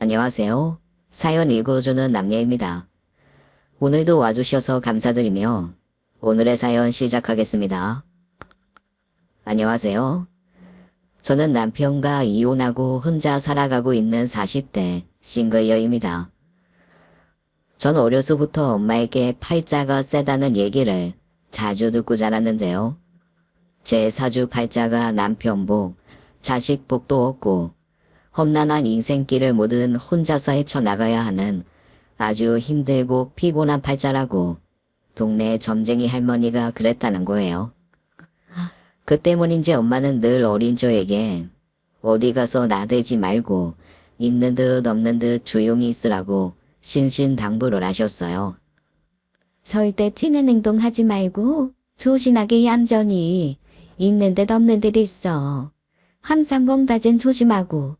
안녕하세요. 사연 읽어주는 남녀입니다. 오늘도 와주셔서 감사드리며 오늘의 사연 시작하겠습니다. 안녕하세요. 저는 남편과 이혼하고 혼자 살아가고 있는 40대 싱글녀입니다. 전 어려서부터 엄마에게 팔자가 세다는 얘기를 자주 듣고 자랐는데요. 제 사주팔자가 남편 복, 자식 복도 없고 험난한 인생길을 모든 혼자서 헤쳐나가야 하는 아주 힘들고 피곤한 팔자라고 동네 점쟁이 할머니가 그랬다는 거예요. 그 때문인지 엄마는 늘 어린 저에게 어디 가서 나대지 말고 있는 듯 없는 듯 조용히 있으라고 신신당부를 하셨어요. 절대 튀는 행동하지 말고 조신하게 얌전히 있는 듯 없는 듯 있어. 항상 몸다짐 조심하고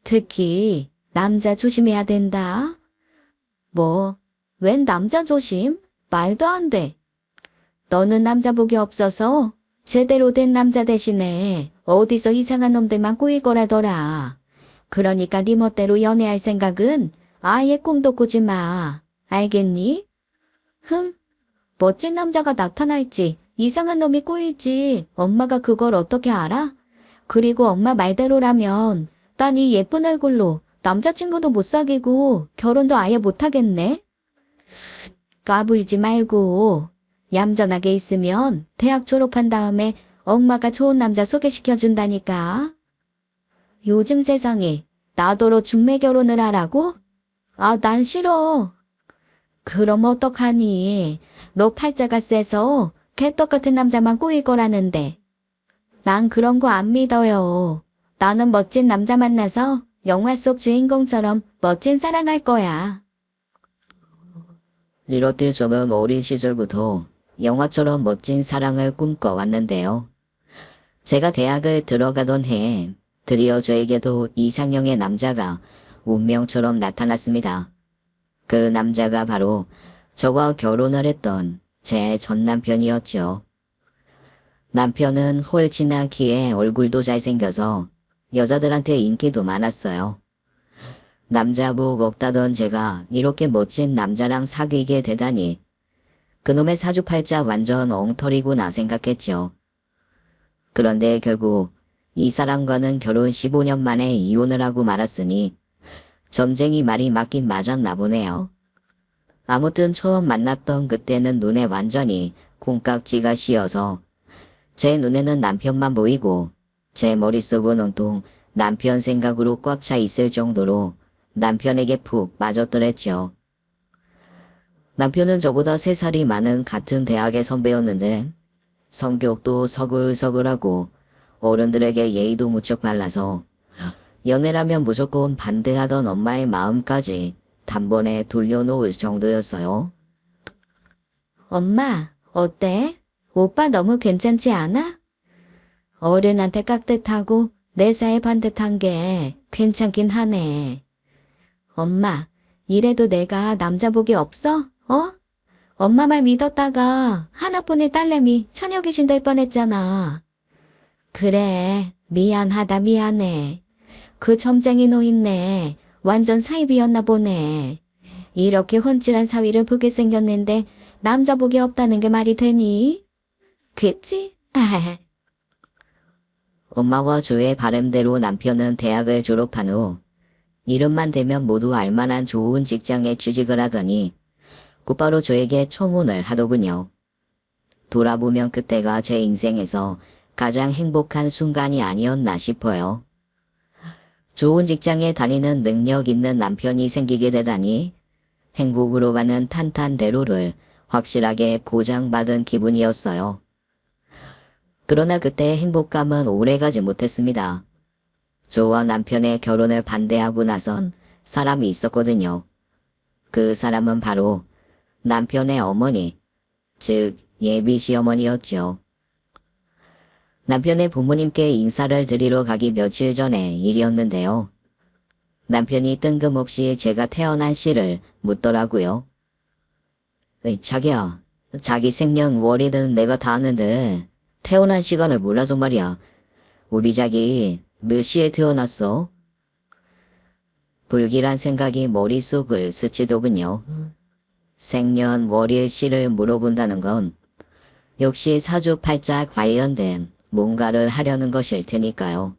특히 남자 조심해야 된다. 뭐, 웬 남자 조심? 말도 안 돼. 너는 남자 복이 없어서 제대로 된 남자 대신에 어디서 이상한 놈들만 꼬일 거라더라. 그러니까 네 멋대로 연애할 생각은 아예 꿈도 꾸지 마. 알겠니? 멋진 남자가 나타날지 이상한 놈이 꼬일지 엄마가 그걸 어떻게 알아? 그리고 엄마 말대로라면 난 이 예쁜 얼굴로 남자친구도 못 사귀고 결혼도 아예 못하겠네? 까불지 말고 얌전하게 있으면 대학 졸업한 다음에 엄마가 좋은 남자 소개시켜준다니까. 요즘 세상에 나더러 중매 결혼을 하라고? 아, 난 싫어. 그럼 어떡하니? 너 팔자가 세서 개떡 같은 남자만 꼬일 거라는데. 난 그런 거 안 믿어요. 나는 멋진 남자 만나서 영화 속 주인공처럼 멋진 사랑할 거야. 이렇듯 저는 어린 시절부터 영화처럼 멋진 사랑을 꿈꿔왔는데요. 제가 대학을 들어가던 해에 드디어 저에게도 이상형의 남자가 운명처럼 나타났습니다. 그 남자가 바로 저와 결혼을 했던 제 전 남편이었죠. 남편은 홀진한 키에 얼굴도 잘생겨서 여자들한테 인기도 많았어요. 남자복 없다던 제가 이렇게 멋진 남자랑 사귀게 되다니 그놈의 사주팔자 완전 엉터리구나 생각했죠. 그런데 결국 이 사람과는 결혼 15년 만에 이혼을 하고 말았으니 점쟁이 말이 맞긴 맞았나 보네요. 아무튼 처음 만났던 그때는 눈에 완전히 콩깍지가 씌어서 제 눈에는 남편만 보이고 제 머릿속은 온통 남편 생각으로 꽉 차 있을 정도로 남편에게 푹 빠졌더랬죠. 남편은 저보다 3살이 많은 같은 대학의 선배였는데 성격도 서글서글하고 어른들에게 예의도 무척 발라서 연애라면 무조건 반대하던 엄마의 마음까지 단번에 돌려놓을 정도였어요. 엄마, 어때? 오빠 너무 괜찮지 않아? 어른한테 깍듯하고 내사에 반듯한 게 괜찮긴 하네. 엄마, 이래도 내가 남자복이 없어? 어? 엄마 말 믿었다가 하나뿐인 딸내미 처녀 귀신 될 뻔했잖아. 그래, 미안하다 미안해. 그 점쟁이 노인네 완전 사이비였나 보네. 이렇게 훤칠한 사위를 보게 생겼는데 남자복이 없다는 게 말이 되니? 그치? 엄마와 저의 바람대로 남편은 대학을 졸업한 후 이름만 대면 모두 알만한 좋은 직장에 취직을 하더니 곧바로 저에게 청혼을 하더군요. 돌아보면 그때가 제 인생에서 가장 행복한 순간이 아니었나 싶어요. 좋은 직장에 다니는 능력 있는 남편이 생기게 되다니 행복으로 가는 탄탄대로를 확실하게 보장받은 기분이었어요. 그러나 그때의 행복감은 오래가지 못했습니다. 저와 남편의 결혼을 반대하고 나선 사람이 있었거든요. 그 사람은 바로 남편의 어머니, 즉 예비 시어머니였죠. 남편의 부모님께 인사를 드리러 가기 며칠 전의 일이었는데요. 남편이 뜬금없이 제가 태어난 시를 묻더라고요. 자기야, 자기 생년월일은 내가 다 아는데 태어난 시간을 몰라서 말이야. 우리 자기 몇 시에 태어났어? 불길한 생각이 머릿속을 스치더군요. 생년월일 시를 물어본다는 건 역시 사주팔자 관련된 뭔가를 하려는 것일 테니까요.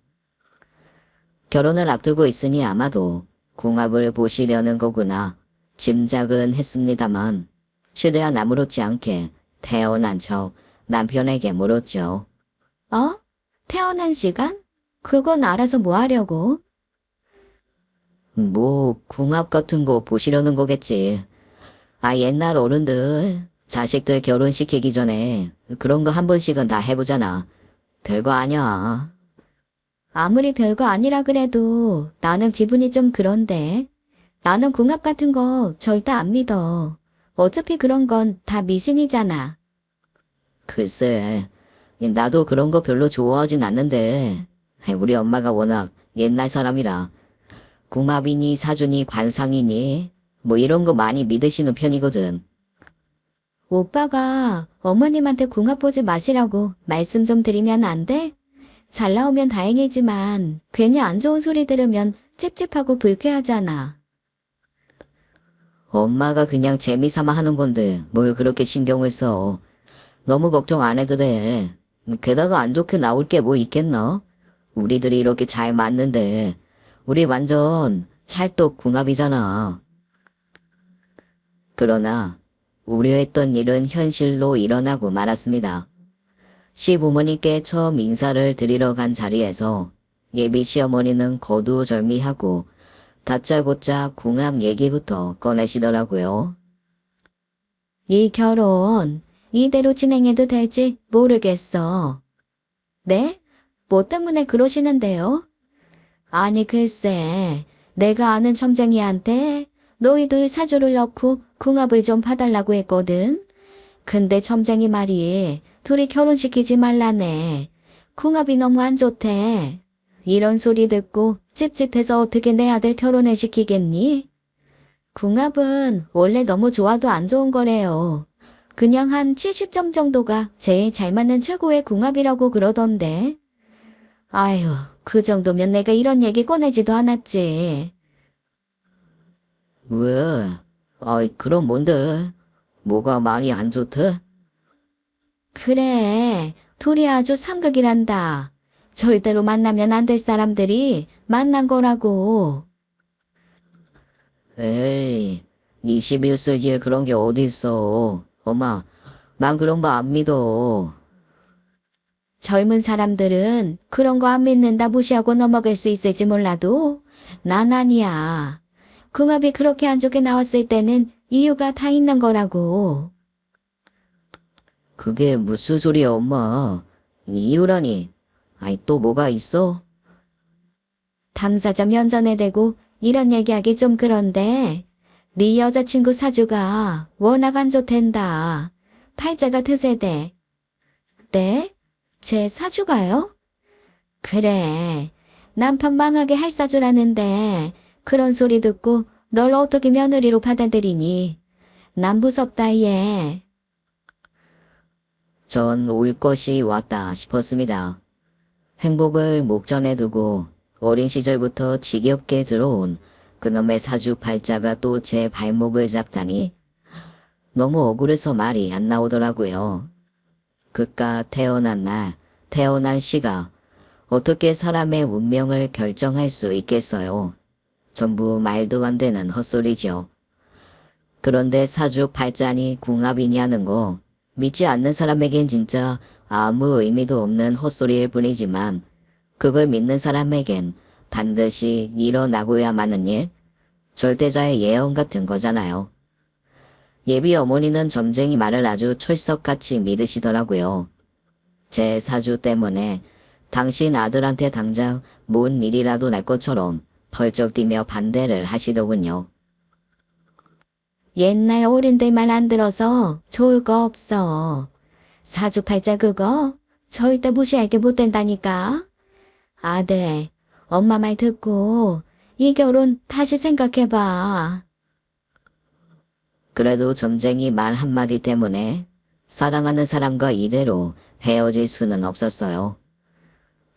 결혼을 앞두고 있으니 아마도 궁합을 보시려는 거구나 짐작은 했습니다만 최대한 아무렇지 않게 태어난 척 남편에게 물었죠. 태어난 시간? 그건 알아서 뭐 하려고? 뭐 궁합 같은 거 보시려는 거겠지. 옛날 어른들 자식들 결혼시키기 전에 그런 거 한 번씩은 다 해보잖아. 별거 아니야. 아무리 별거 아니라 그래도 나는 기분이 좀 그런데. 나는 궁합 같은 거 절대 안 믿어. 어차피 그런 건 다 미신이잖아. 글쎄, 나도 그런 거 별로 좋아하진 않는데 우리 엄마가 워낙 옛날 사람이라 궁합이니 사주니 관상이니 뭐 이런 거 많이 믿으시는 편이거든. 오빠가 어머님한테 궁합 보지 마시라고 말씀 좀 드리면 안 돼? 잘 나오면 다행이지만 괜히 안 좋은 소리 들으면 찝찝하고 불쾌하잖아. 엄마가 그냥 재미삼아 하는 건데 뭘 그렇게 신경을 써. 너무 걱정 안 해도 돼. 게다가 안 좋게 나올 게 뭐 있겠나? 우리들이 이렇게 잘 맞는데 우리 완전 찰떡 궁합이잖아. 그러나 우려했던 일은 현실로 일어나고 말았습니다. 시부모님께 처음 인사를 드리러 간 자리에서 예비 시어머니는 거두절미하고 다짜고짜 궁합 얘기부터 꺼내시더라고요. 이 결혼 이대로 진행해도 될지 모르겠어. 네? 뭐 때문에 그러시는데요? 아니 글쎄, 내가 아는 첨쟁이한테 너희들 사주를 넣고 궁합을 좀 봐달라고 했거든. 근데 첨쟁이 말이 둘이 결혼시키지 말라네. 궁합이 너무 안 좋대. 이런 소리 듣고 찝찝해서 어떻게 내 아들 결혼을 시키겠니? 궁합은 원래 너무 좋아도 안 좋은 거래요. 그냥 한 70점 정도가 제일 잘 맞는 최고의 궁합이라고 그러던데. 아휴, 그 정도면 내가 이런 얘기 꺼내지도 않았지. 왜? 그럼 뭔데? 뭐가 많이 안 좋대? 그래, 둘이 아주 상극이란다. 절대로 만나면 안 될 사람들이 만난 거라고. 에이, 21세기에 그런 게 어디 있어. 엄마, 난 그런 거 안 믿어. 젊은 사람들은 그런 거 안 믿는다 무시하고 넘어갈 수 있을지 몰라도 난 아니야. 궁합이 그렇게 안 좋게 나왔을 때는 이유가 다 있는 거라고. 그게 무슨 소리야, 엄마. 이유라니. 또 뭐가 있어? 당사자 면전에 대고 이런 얘기하기 좀 그런데 네 여자친구 사주가 워낙 안 좋댄다. 팔자가 드세대. 네? 제 사주가요? 그래. 남편 망하게 할 사주라는데 그런 소리 듣고 널 어떻게 며느리로 받아들이니? 난 무섭다 얘. 전 올 것이 왔다 싶었습니다. 행복을 목전에 두고 어린 시절부터 지겹게 들어온 그놈의 사주팔자가 또 제 발목을 잡다니 너무 억울해서 말이 안 나오더라고요. 그깟 태어난 날, 태어난 시가 어떻게 사람의 운명을 결정할 수 있겠어요. 전부 말도 안 되는 헛소리죠. 그런데 사주팔자니 궁합이냐는 거 믿지 않는 사람에겐 진짜 아무 의미도 없는 헛소리일 뿐이지만 그걸 믿는 사람에겐 반드시 일어나고야 마는 일, 절대자의 예언 같은 거잖아요. 예비 어머니는 점쟁이 말을 아주 철석같이 믿으시더라고요. 제 사주 때문에 당신 아들한테 당장 뭔 일이라도 날 것처럼 펄쩍 뛰며 반대를 하시더군요. 옛날 어른들 말 안 들어서 좋을 거 없어. 사주팔자 그거 절대 무시하게 못 된다니까. 아들, 엄마 말 듣고 이 결혼 다시 생각해봐. 그래도 점쟁이 말 한마디 때문에 사랑하는 사람과 이대로 헤어질 수는 없었어요.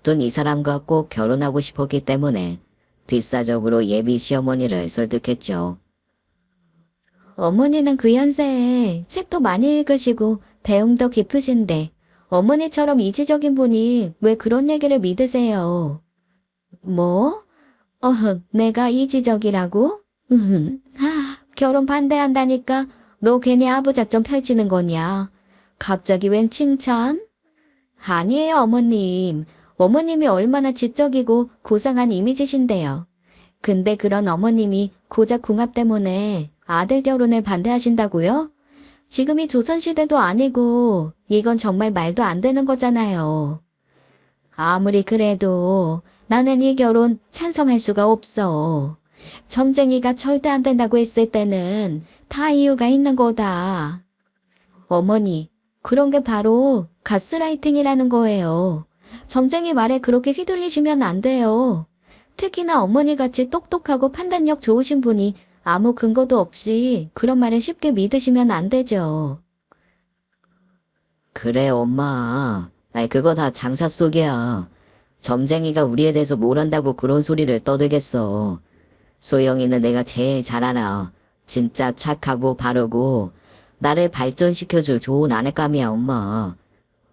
전 이 사람과 꼭 결혼하고 싶었기 때문에 뒷사적으로 예비 시어머니를 설득했죠. 어머니는 그 연세에 책도 많이 읽으시고 배움도 깊으신데 어머니처럼 이지적인 분이 왜 그런 얘기를 믿으세요? 뭐? 내가 이지적이라고? 결혼 반대한다니까 너 괜히 아부작전 펼치는 거냐? 갑자기 웬 칭찬? 아니에요, 어머님. 어머님이 얼마나 지적이고 고상한 이미지신데요. 근데 그런 어머님이 고작 궁합 때문에 아들 결혼을 반대하신다고요? 지금이 조선시대도 아니고 이건 정말 말도 안 되는 거잖아요. 아무리 그래도 나는 이 결혼 찬성할 수가 없어. 점쟁이가 절대 안 된다고 했을 때는 다 이유가 있는 거다. 어머니, 그런 게 바로 가스라이팅이라는 거예요. 점쟁이 말에 그렇게 휘둘리시면 안 돼요. 특히나 어머니같이 똑똑하고 판단력 좋으신 분이 아무 근거도 없이 그런 말을 쉽게 믿으시면 안 되죠. 그래, 엄마. 아이, 그거 다 장사 속이야. 점쟁이가 우리에 대해서 뭘 안다고 그런 소리를 떠들겠어. 소영이는 내가 제일 잘 알아. 진짜 착하고 바르고 나를 발전시켜줄 좋은 아내감이야, 엄마.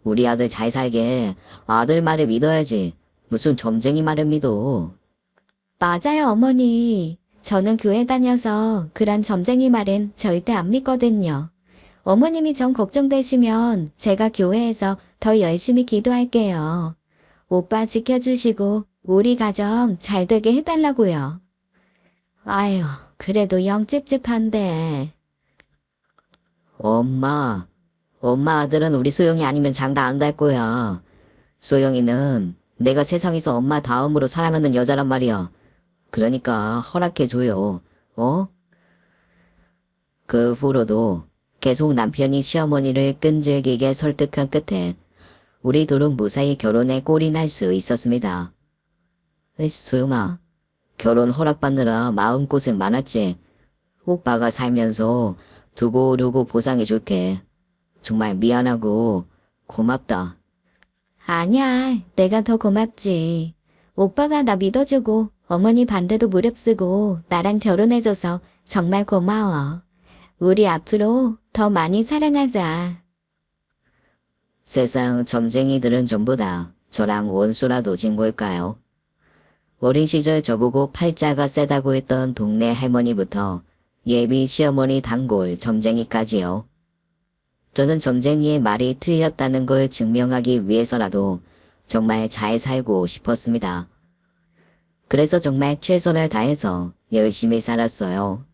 우리 아들 잘 살게 아들 말을 믿어야지. 무슨 점쟁이 말을 믿어. 맞아요, 어머니. 저는 교회 다녀서 그런 점쟁이 말은 절대 안 믿거든요. 어머님이 정 걱정되시면 제가 교회에서 더 열심히 기도할게요. 오빠 지켜주시고 우리 가정 잘 되게 해달라고요. 아유, 그래도 영 찝찝한데. 엄마 아들은 우리 소영이 아니면 장가 안 갈 거야. 소영이는 내가 세상에서 엄마 다음으로 사랑하는 여자란 말이야. 그러니까 허락해줘요. 어? 그 후로도 계속 남편이 시어머니를 끈질기게 설득한 끝에 우리 둘은 무사히 결혼에 꼴이 날 수 있었습니다. 에이, 소영아, 결혼 허락받느라 마음고생 많았지. 오빠가 살면서 두고두고 보상해줄게. 정말 미안하고 고맙다. 아니야, 내가 더 고맙지. 오빠가 나 믿어주고 어머니 반대도 무릅쓰고 나랑 결혼해줘서 정말 고마워. 우리 앞으로 더 많이 사랑하자. 세상 점쟁이들은 전부 다 저랑 원수라도 진 걸까요? 어린 시절 저보고 팔자가 세다고 했던 동네 할머니부터 예비 시어머니 단골 점쟁이까지요. 저는 점쟁이의 말이 틀렸다는 걸 증명하기 위해서라도 정말 잘 살고 싶었습니다. 그래서 정말 최선을 다해서 열심히 살았어요.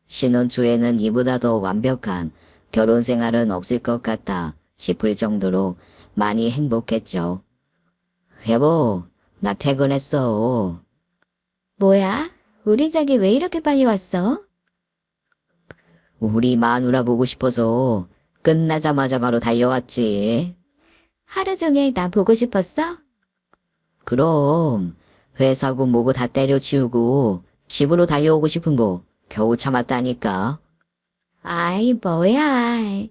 신혼 초에는 이보다 더 완벽한 결혼 생활은 없을 것 같다 싶을 정도로 많이 행복했죠. 여보, 나 퇴근했어. 뭐야? 우리 자기 왜 이렇게 빨리 왔어? 우리 마누라 보고 싶어서 끝나자마자 바로 달려왔지. 하루 종일 나 보고 싶었어? 그럼 회사고 뭐고 다 때려치우고 집으로 달려오고 싶은 거 겨우 참았다니까. 아이, 뭐야.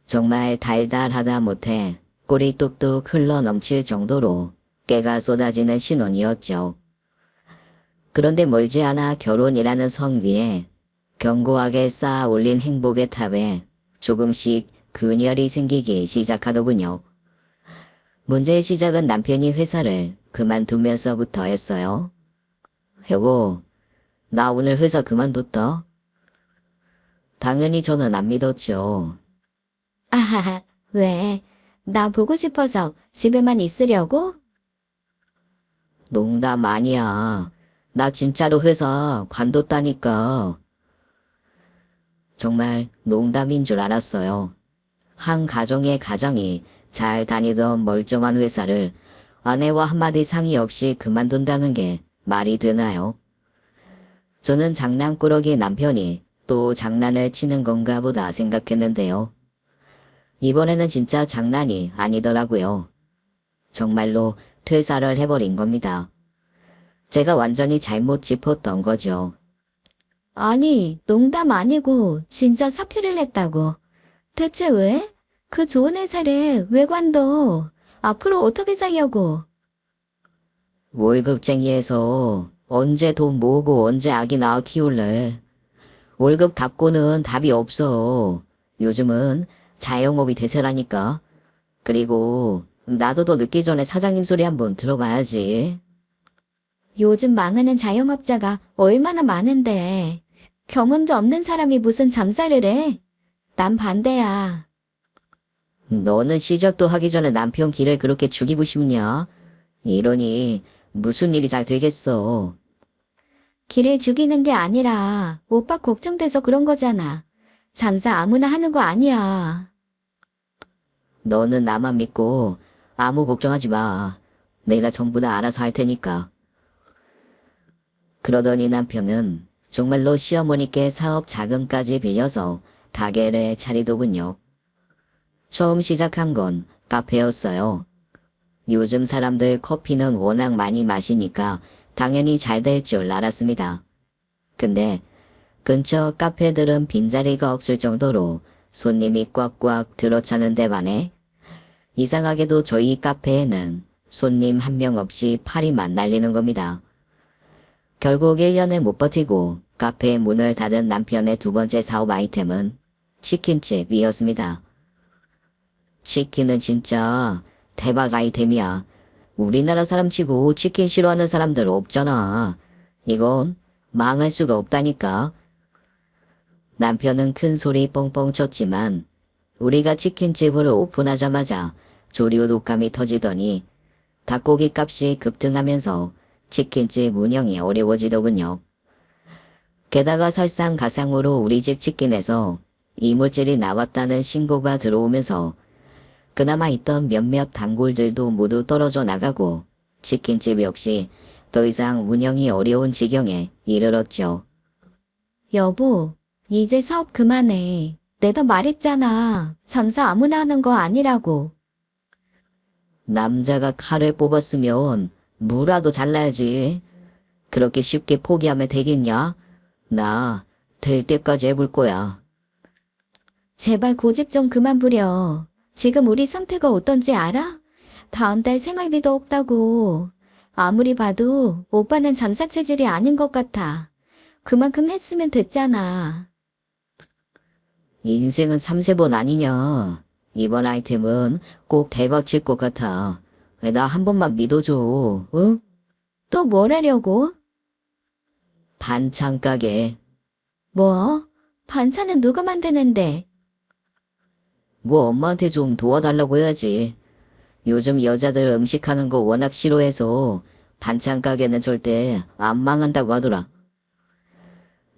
정말 달달하다 못해 꿀이 뚝뚝 흘러 넘칠 정도로 깨가 쏟아지는 신혼이었죠. 그런데 멀지 않아 결혼이라는 성 위에 견고하게 쌓아 올린 행복의 탑에 조금씩 균열이 생기기 시작하더군요. 문제의 시작은 남편이 회사를 그만두면서부터였어요. 여보, 나 오늘 회사 그만뒀다. 당연히 저는 안 믿었죠. 아하하, 왜? 나 보고 싶어서 집에만 있으려고? 농담 아니야. 나 진짜로 회사 관뒀다니까. 정말 농담인 줄 알았어요. 한 가정의 가장이 잘 다니던 멀쩡한 회사를 아내와 한마디 상의 없이 그만둔다는 게 말이 되나요? 저는 장난꾸러기 남편이 또 장난을 치는 건가 보다 생각했는데요. 이번에는 진짜 장난이 아니더라고요. 정말로 퇴사를 해버린 겁니다. 제가 완전히 잘못 짚었던 거죠. 아니, 농담 아니고 진짜 사표를 냈다고. 대체 왜? 그 좋은 회사를 왜 관둬? 앞으로 어떻게 살려고? 월급쟁이에서 언제 돈 모으고 언제 아기 낳아 키울래? 월급 갚고는 답이 없어. 요즘은 자영업이 대세라니까. 그리고 나도 더 늦기 전에 사장님 소리 한번 들어봐야지. 요즘 망하는 자영업자가 얼마나 많은데. 경험도 없는 사람이 무슨 장사를 해? 난 반대야. 너는 시작도 하기 전에 남편 길을 그렇게 죽이고 싶냐? 이러니 무슨 일이 잘 되겠어. 길을 죽이는 게 아니라 오빠 걱정돼서 그런 거잖아. 장사 아무나 하는 거 아니야. 너는 나만 믿고 아무 걱정하지 마. 내가 전부 다 알아서 할 테니까. 그러더니 남편은 정말로 시어머니께 사업 자금까지 빌려서 가게를 차리더군요. 처음 시작한 건 카페였어요. 요즘 사람들 커피는 워낙 많이 마시니까 당연히 잘 될 줄 알았습니다. 근데 근처 카페들은 빈자리가 없을 정도로 손님이 꽉꽉 들어차는 데 반해 이상하게도 저희 카페에는 손님 한 명 없이 파리만 날리는 겁니다. 결국 1년을 못 버티고 카페의 문을 닫은 남편의 두 번째 사업 아이템은 치킨집이었습니다. 치킨은 진짜 대박 아이템이야. 우리나라 사람 치고 치킨 싫어하는 사람들 없잖아. 이건 망할 수가 없다니까. 남편은 큰 소리 뻥뻥 쳤지만 우리가 치킨집을 오픈하자마자 조류 독감이 터지더니 닭고기 값이 급등하면서 치킨집 운영이 어려워지더군요. 게다가 설상가상으로 우리 집 치킨에서 이물질이 나왔다는 신고가 들어오면서 그나마 있던 몇몇 단골들도 모두 떨어져 나가고 치킨집 역시 더 이상 운영이 어려운 지경에 이르렀죠. 여보, 이제 사업 그만해. 내가 말했잖아. 장사 아무나 하는 거 아니라고. 남자가 칼을 뽑았으면 무라도 잘라야지. 그렇게 쉽게 포기하면 되겠냐? 나 될 때까지 해볼 거야. 제발 고집 좀 그만 부려. 지금 우리 상태가 어떤지 알아? 다음 달 생활비도 없다고. 아무리 봐도 오빠는 장사 체질이 아닌 것 같아. 그만큼 했으면 됐잖아. 인생은 3세번 아니냐. 이번 아이템은 꼭 대박 칠 것 같아. 나 한 번만 믿어줘. 응? 또 뭘 하려고? 반찬 가게. 뭐? 반찬은 누가 만드는데? 뭐 엄마한테 좀 도와달라고 해야지. 요즘 여자들 음식하는 거 워낙 싫어해서 반찬 가게는 절대 안 망한다고 하더라.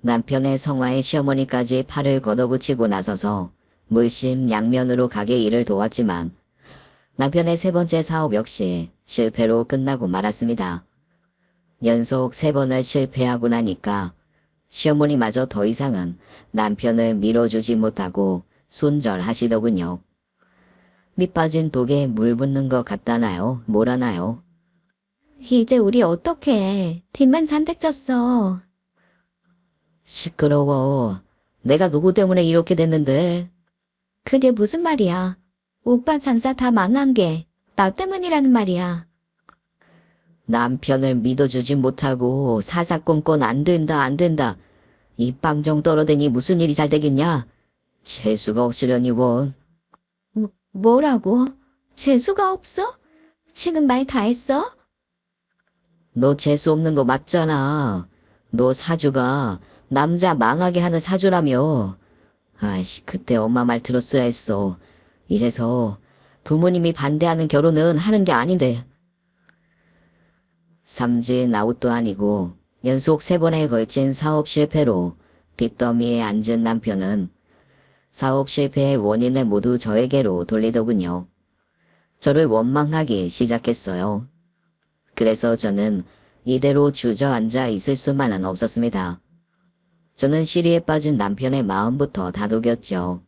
남편의 성화에 시어머니까지 팔을 걷어붙이고 나서서 물심양면으로 가게 일을 도왔지만 남편의 세 번째 사업 역시 실패로 끝나고 말았습니다. 연속 3번을 실패하고 나니까 시어머니마저 더 이상은 남편을 밀어주지 못하고 손절하시더군요. 밑 빠진 독에 물 붓는 것 같다나요? 뭐라나요? 이제 우리 어떡해. 뒷만 잔뜩 졌어. 시끄러워. 내가 누구 때문에 이렇게 됐는데. 그게 무슨 말이야. 오빠 장사 다 망한 게 나 때문이라는 말이야. 남편을 믿어주지 못하고 사사건건 안 된다 안 된다. 이 빵정 떨어대니 무슨 일이 잘 되겠냐? 재수가 없으려니 원. 뭐라고? 재수가 없어? 지금 말 다 했어? 너 재수 없는 거 맞잖아. 너 사주가 남자 망하게 하는 사주라며. 아이씨, 그때 엄마 말 들었어야 했어. 이래서 부모님이 반대하는 결혼은 하는 게 아닌데. 삼진 아웃도 아니고 연속 3번에 걸친 사업 실패로 빚더미에 앉은 남편은 사업 실패의 원인을 모두 저에게로 돌리더군요. 저를 원망하기 시작했어요. 그래서 저는 이대로 주저앉아 있을 수만은 없었습니다. 저는 시리에 빠진 남편의 마음부터 다독였죠.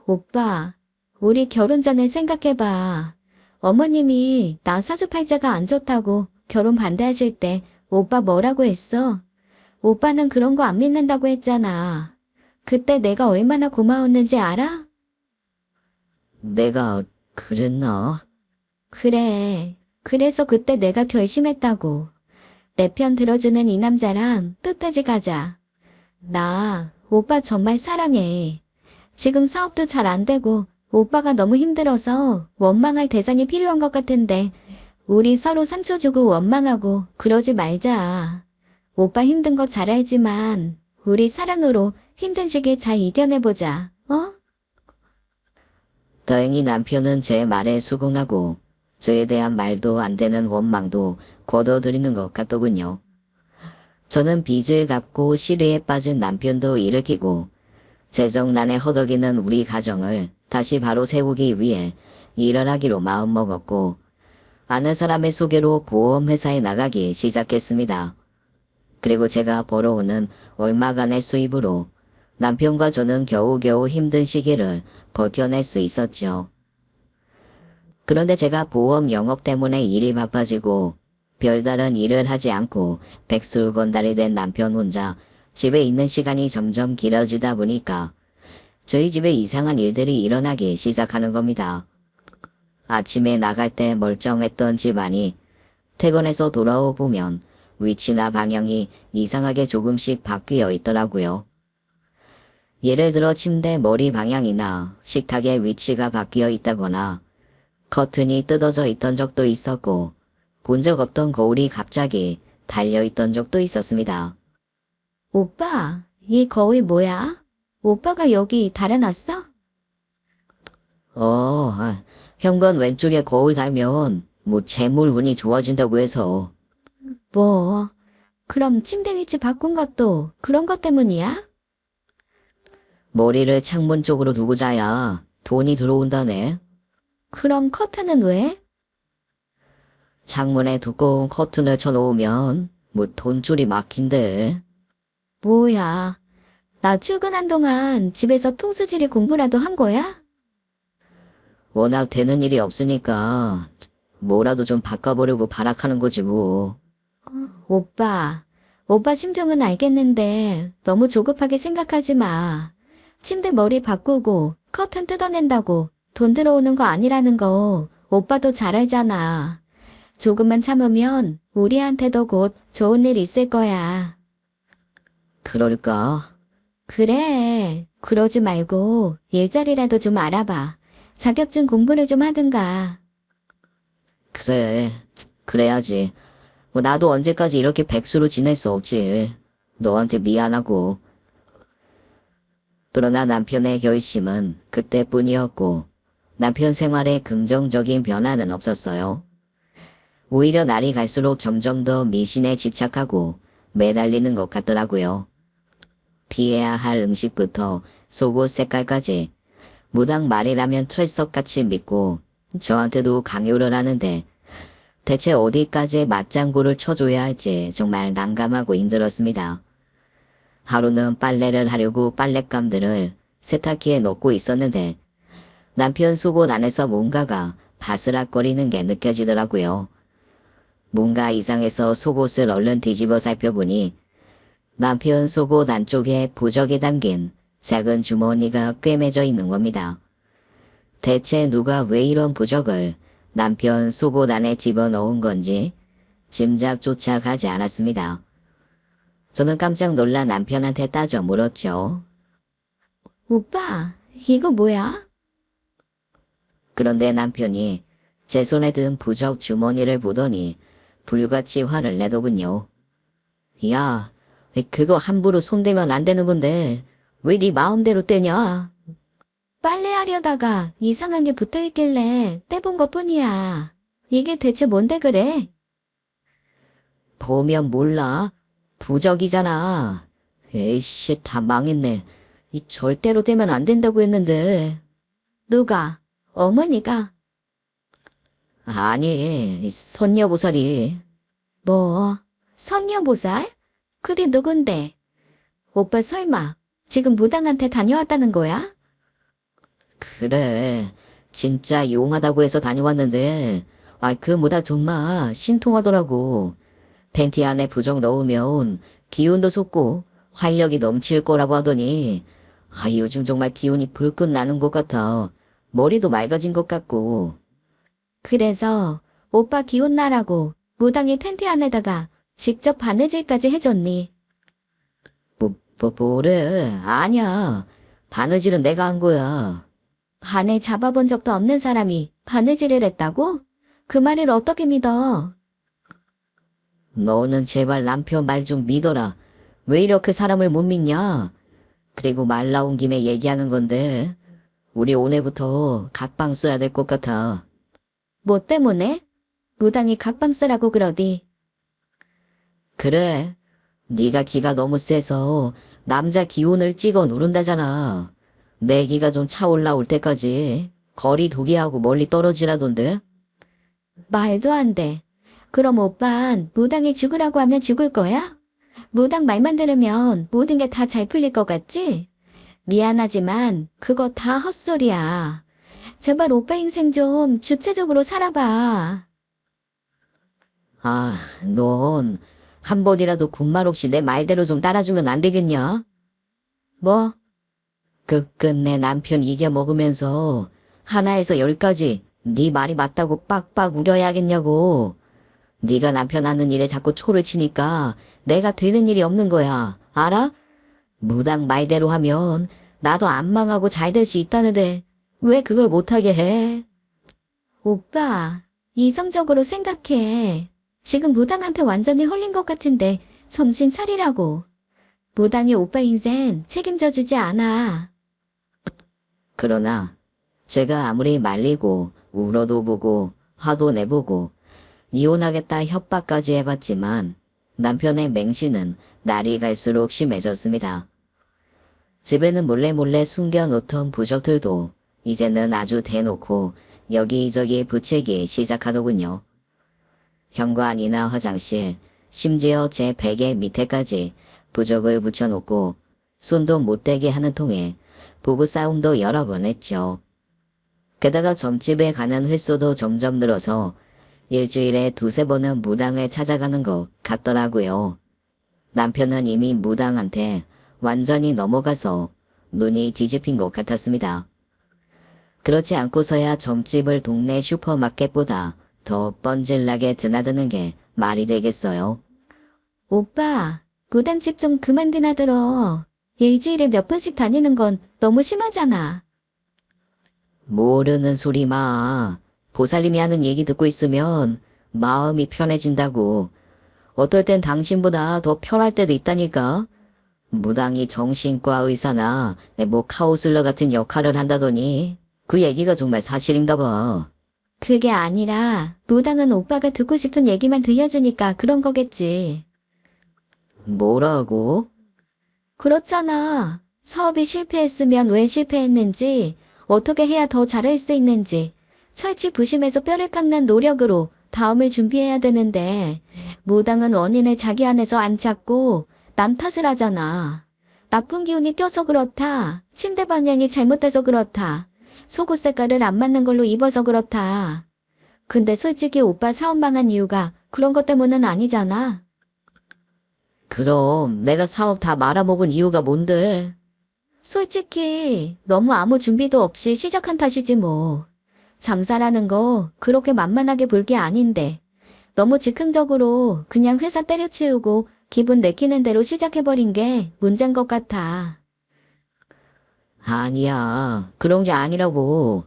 오빠, 우리 결혼 전에 생각해봐. 어머님이 나 사주팔자가 안 좋다고 결혼 반대하실 때 오빠 뭐라고 했어? 오빠는 그런 거 안 믿는다고 했잖아. 그때 내가 얼마나 고마웠는지 알아? 내가 그랬나? 그래. 그래서 그때 내가 결심했다고. 내 편 들어주는 이 남자랑 끝까지 가자. 나 오빠 정말 사랑해. 지금 사업도 잘 안 되고 오빠가 너무 힘들어서 원망할 대상이 필요한 것 같은데 우리 서로 상처 주고 원망하고 그러지 말자. 오빠 힘든 거 잘 알지만 우리 사랑으로 힘든 시기 잘 이겨내보자. 어? 다행히 남편은 제 말에 수긍하고 저에 대한 말도 안 되는 원망도 거둬들이는 것 같더군요. 저는 빚을 갚고 시리에 빠진 남편도 일으키고 재정난에 허덕이는 우리 가정을 다시 바로 세우기 위해 일을 하기로 마음먹었고 아는 사람의 소개로 보험회사에 나가기 시작했습니다. 그리고 제가 벌어오는 얼마간의 수입으로 남편과 저는 겨우겨우 힘든 시기를 버텨낼 수 있었죠. 그런데 제가 보험 영업 때문에 일이 바빠지고 별다른 일을 하지 않고 백술건달이 된 남편 혼자 집에 있는 시간이 점점 길어지다 보니까 저희 집에 이상한 일들이 일어나기 시작하는 겁니다. 아침에 나갈 때 멀쩡했던 집안이 퇴근해서 돌아오 보면 위치나 방향이 이상하게 조금씩 바뀌어 있더라고요. 예를 들어 침대 머리 방향이나 식탁의 위치가 바뀌어 있다거나 커튼이 뜯어져 있던 적도 있었고 본 적 없던 거울이 갑자기 달려있던 적도 있었습니다. 오빠, 이 거울 뭐야? 오빠가 여기 달아놨어? 현관 왼쪽에 거울 달면 재물 운이 좋아진다고 해서. 뭐, 그럼 침대 위치 바꾼 것도 그런 것 때문이야? 머리를 창문 쪽으로 두고 자야 돈이 들어온다네. 그럼 커튼은 왜? 창문에 두꺼운 커튼을 쳐놓으면 돈줄이 막힌대. 뭐야, 나 출근한 동안 집에서 통수지리 공부라도 한 거야? 워낙 되는 일이 없으니까 뭐라도 좀 바꿔보려고 발악하는 거지 뭐. 오빠 심정은 알겠는데 너무 조급하게 생각하지 마. 침대 머리 바꾸고 커튼 뜯어낸다고 돈 들어오는 거 아니라는 거 오빠도 잘 알잖아. 조금만 참으면 우리한테도 곧 좋은 일 있을 거야. 그럴까? 그래, 그러지 말고 일자리라도 좀 알아봐. 자격증 공부를 좀 하든가. 그래, 그래야지. 나도 언제까지 이렇게 백수로 지낼 수 없지. 너한테 미안하고. 그러나 남편의 결심은 그때뿐이었고 남편 생활에 긍정적인 변화는 없었어요. 오히려 날이 갈수록 점점 더 미신에 집착하고 매달리는 것 같더라고요. 피해야 할 음식부터 속옷 색깔까지 무당 말이라면 철석같이 믿고 저한테도 강요를 하는데 대체 어디까지 맞장구를 쳐줘야 할지 정말 난감하고 힘들었습니다. 하루는 빨래를 하려고 빨랫감들을 세탁기에 넣고 있었는데 남편 속옷 안에서 뭔가가 바스락거리는 게 느껴지더라고요. 뭔가 이상해서 속옷을 얼른 뒤집어 살펴보니 남편 속옷 안쪽에 부적이 담긴 작은 주머니가 꿰매져 있는 겁니다. 대체 누가 왜 이런 부적을 남편 속옷 안에 집어넣은 건지 짐작조차 가지 않았습니다. 저는 깜짝 놀라 남편한테 따져 물었죠. 오빠, 이거 뭐야? 그런데 남편이 제 손에 든 부적 주머니를 보더니 불같이 화를 내더군요. 야, 그거 함부로 손대면 안 되는 건데 왜 네 마음대로 떼냐? 빨래하려다가 이상한 게 붙어있길래 떼본 것뿐이야. 이게 대체 뭔데 그래? 보면 몰라. 부적이잖아. 에이씨, 다 망했네. 이 절대로 떼면 안 된다고 했는데. 누가? 어머니가? 아니, 이 선녀보살이. 뭐? 선녀보살? 그게 누군데? 오빠 설마 지금 무당한테 다녀왔다는 거야? 그래, 진짜 용하다고 해서 다녀왔는데 그 무당 정말 신통하더라고. 팬티 안에 부적 넣으면 기운도 솟고 활력이 넘칠 거라고 하더니 요즘 정말 기운이 불끈 나는 것 같아. 머리도 맑아진 것 같고. 그래서 오빠 기운 나라고 무당이 팬티 안에다가 직접 바느질까지 해줬니? 뭐래? 아니야. 바느질은 내가 한 거야. 반에 잡아본 적도 없는 사람이 바느질을 했다고? 그 말을 어떻게 믿어? 너는 제발 남편 말 좀 믿어라. 왜 이렇게 사람을 못 믿냐? 그리고 말 나온 김에 얘기하는 건데, 우리 오늘부터 각방 써야 될 것 같아. 뭐 때문에? 무당이 각방 쓰라고 그러디. 그래. 네가 기가 너무 세서 남자 기운을 찍어 누른다잖아. 내 기가 좀 차올라올 때까지 거리 두기하고 멀리 떨어지라던데. 말도 안 돼. 그럼 오빤 무당이 죽으라고 하면 죽을 거야? 무당 말만 들으면 모든 게 다 잘 풀릴 것 같지? 미안하지만 그거 다 헛소리야. 제발 오빠 인생 좀 주체적으로 살아봐. 아, 넌 한 번이라도 군말 없이 내 말대로 좀 따라주면 안 되겠냐? 뭐? 끝내 남편 이겨먹으면서 하나에서 열까지 네 말이 맞다고 빡빡 우려야겠냐고. 네가 남편 하는 일에 자꾸 초를 치니까 내가 되는 일이 없는 거야. 알아? 무당 말대로 하면 나도 안 망하고 잘 될 수 있다는데 왜 그걸 못하게 해? 오빠, 이성적으로 생각해. 지금 무당한테 완전히 홀린 것 같은데 정신 차리라고. 무당이 오빠 인생 책임져 주지 않아. 그러나 제가 아무리 말리고 울어도 보고 화도 내보고 이혼하겠다 협박까지 해봤지만 남편의 맹신은 날이 갈수록 심해졌습니다. 집에는 몰래 숨겨놓던 부적들도 이제는 아주 대놓고 여기저기 붙이기 시작하더군요. 현관이나 화장실, 심지어 제 베개 밑에까지 부적을 붙여놓고 손도 못 대게 하는 통에 부부싸움도 여러 번 했죠. 게다가 점집에 가는 횟수도 점점 늘어서 일주일에 두세 번은 무당을 찾아가는 것 같더라고요. 남편은 이미 무당한테 완전히 넘어가서 눈이 뒤집힌 것 같았습니다. 그렇지 않고서야 점집을 동네 슈퍼마켓보다 더 뻔질나게 드나드는 게 말이 되겠어요. 오빠, 무당집 좀 그만 드나들어. 일주일에 몇 번씩 다니는 건 너무 심하잖아. 모르는 소리 마. 보살님이 하는 얘기 듣고 있으면 마음이 편해진다고. 어떨 땐 당신보다 더 편할 때도 있다니까. 무당이 정신과 의사나 뭐 카우슬러 같은 역할을 한다더니 그 얘기가 정말 사실인가 봐. 그게 아니라 무당은 오빠가 듣고 싶은 얘기만 들려주니까 그런 거겠지. 뭐라고? 그렇잖아. 사업이 실패했으면 왜 실패했는지, 어떻게 해야 더 잘할 수 있는지, 철치부심해서 뼈를 깎는 노력으로 다음을 준비해야 되는데, 무당은 원인을 자기 안에서 안 찾고 남 탓을 하잖아. 나쁜 기운이 껴서 그렇다. 침대 방향이 잘못돼서 그렇다. 속옷 색깔을 안 맞는 걸로 입어서 그렇다. 근데 솔직히 오빠 사업 망한 이유가 그런 것 때문은 아니잖아. 그럼 내가 사업 다 말아먹은 이유가 뭔데? 솔직히 너무 아무 준비도 없이 시작한 탓이지 뭐. 장사라는 거 그렇게 만만하게 볼 게 아닌데 너무 즉흥적으로 그냥 회사 때려치우고 기분 내키는 대로 시작해버린 게 문제인 것 같아. 아니야. 그런 게 아니라고.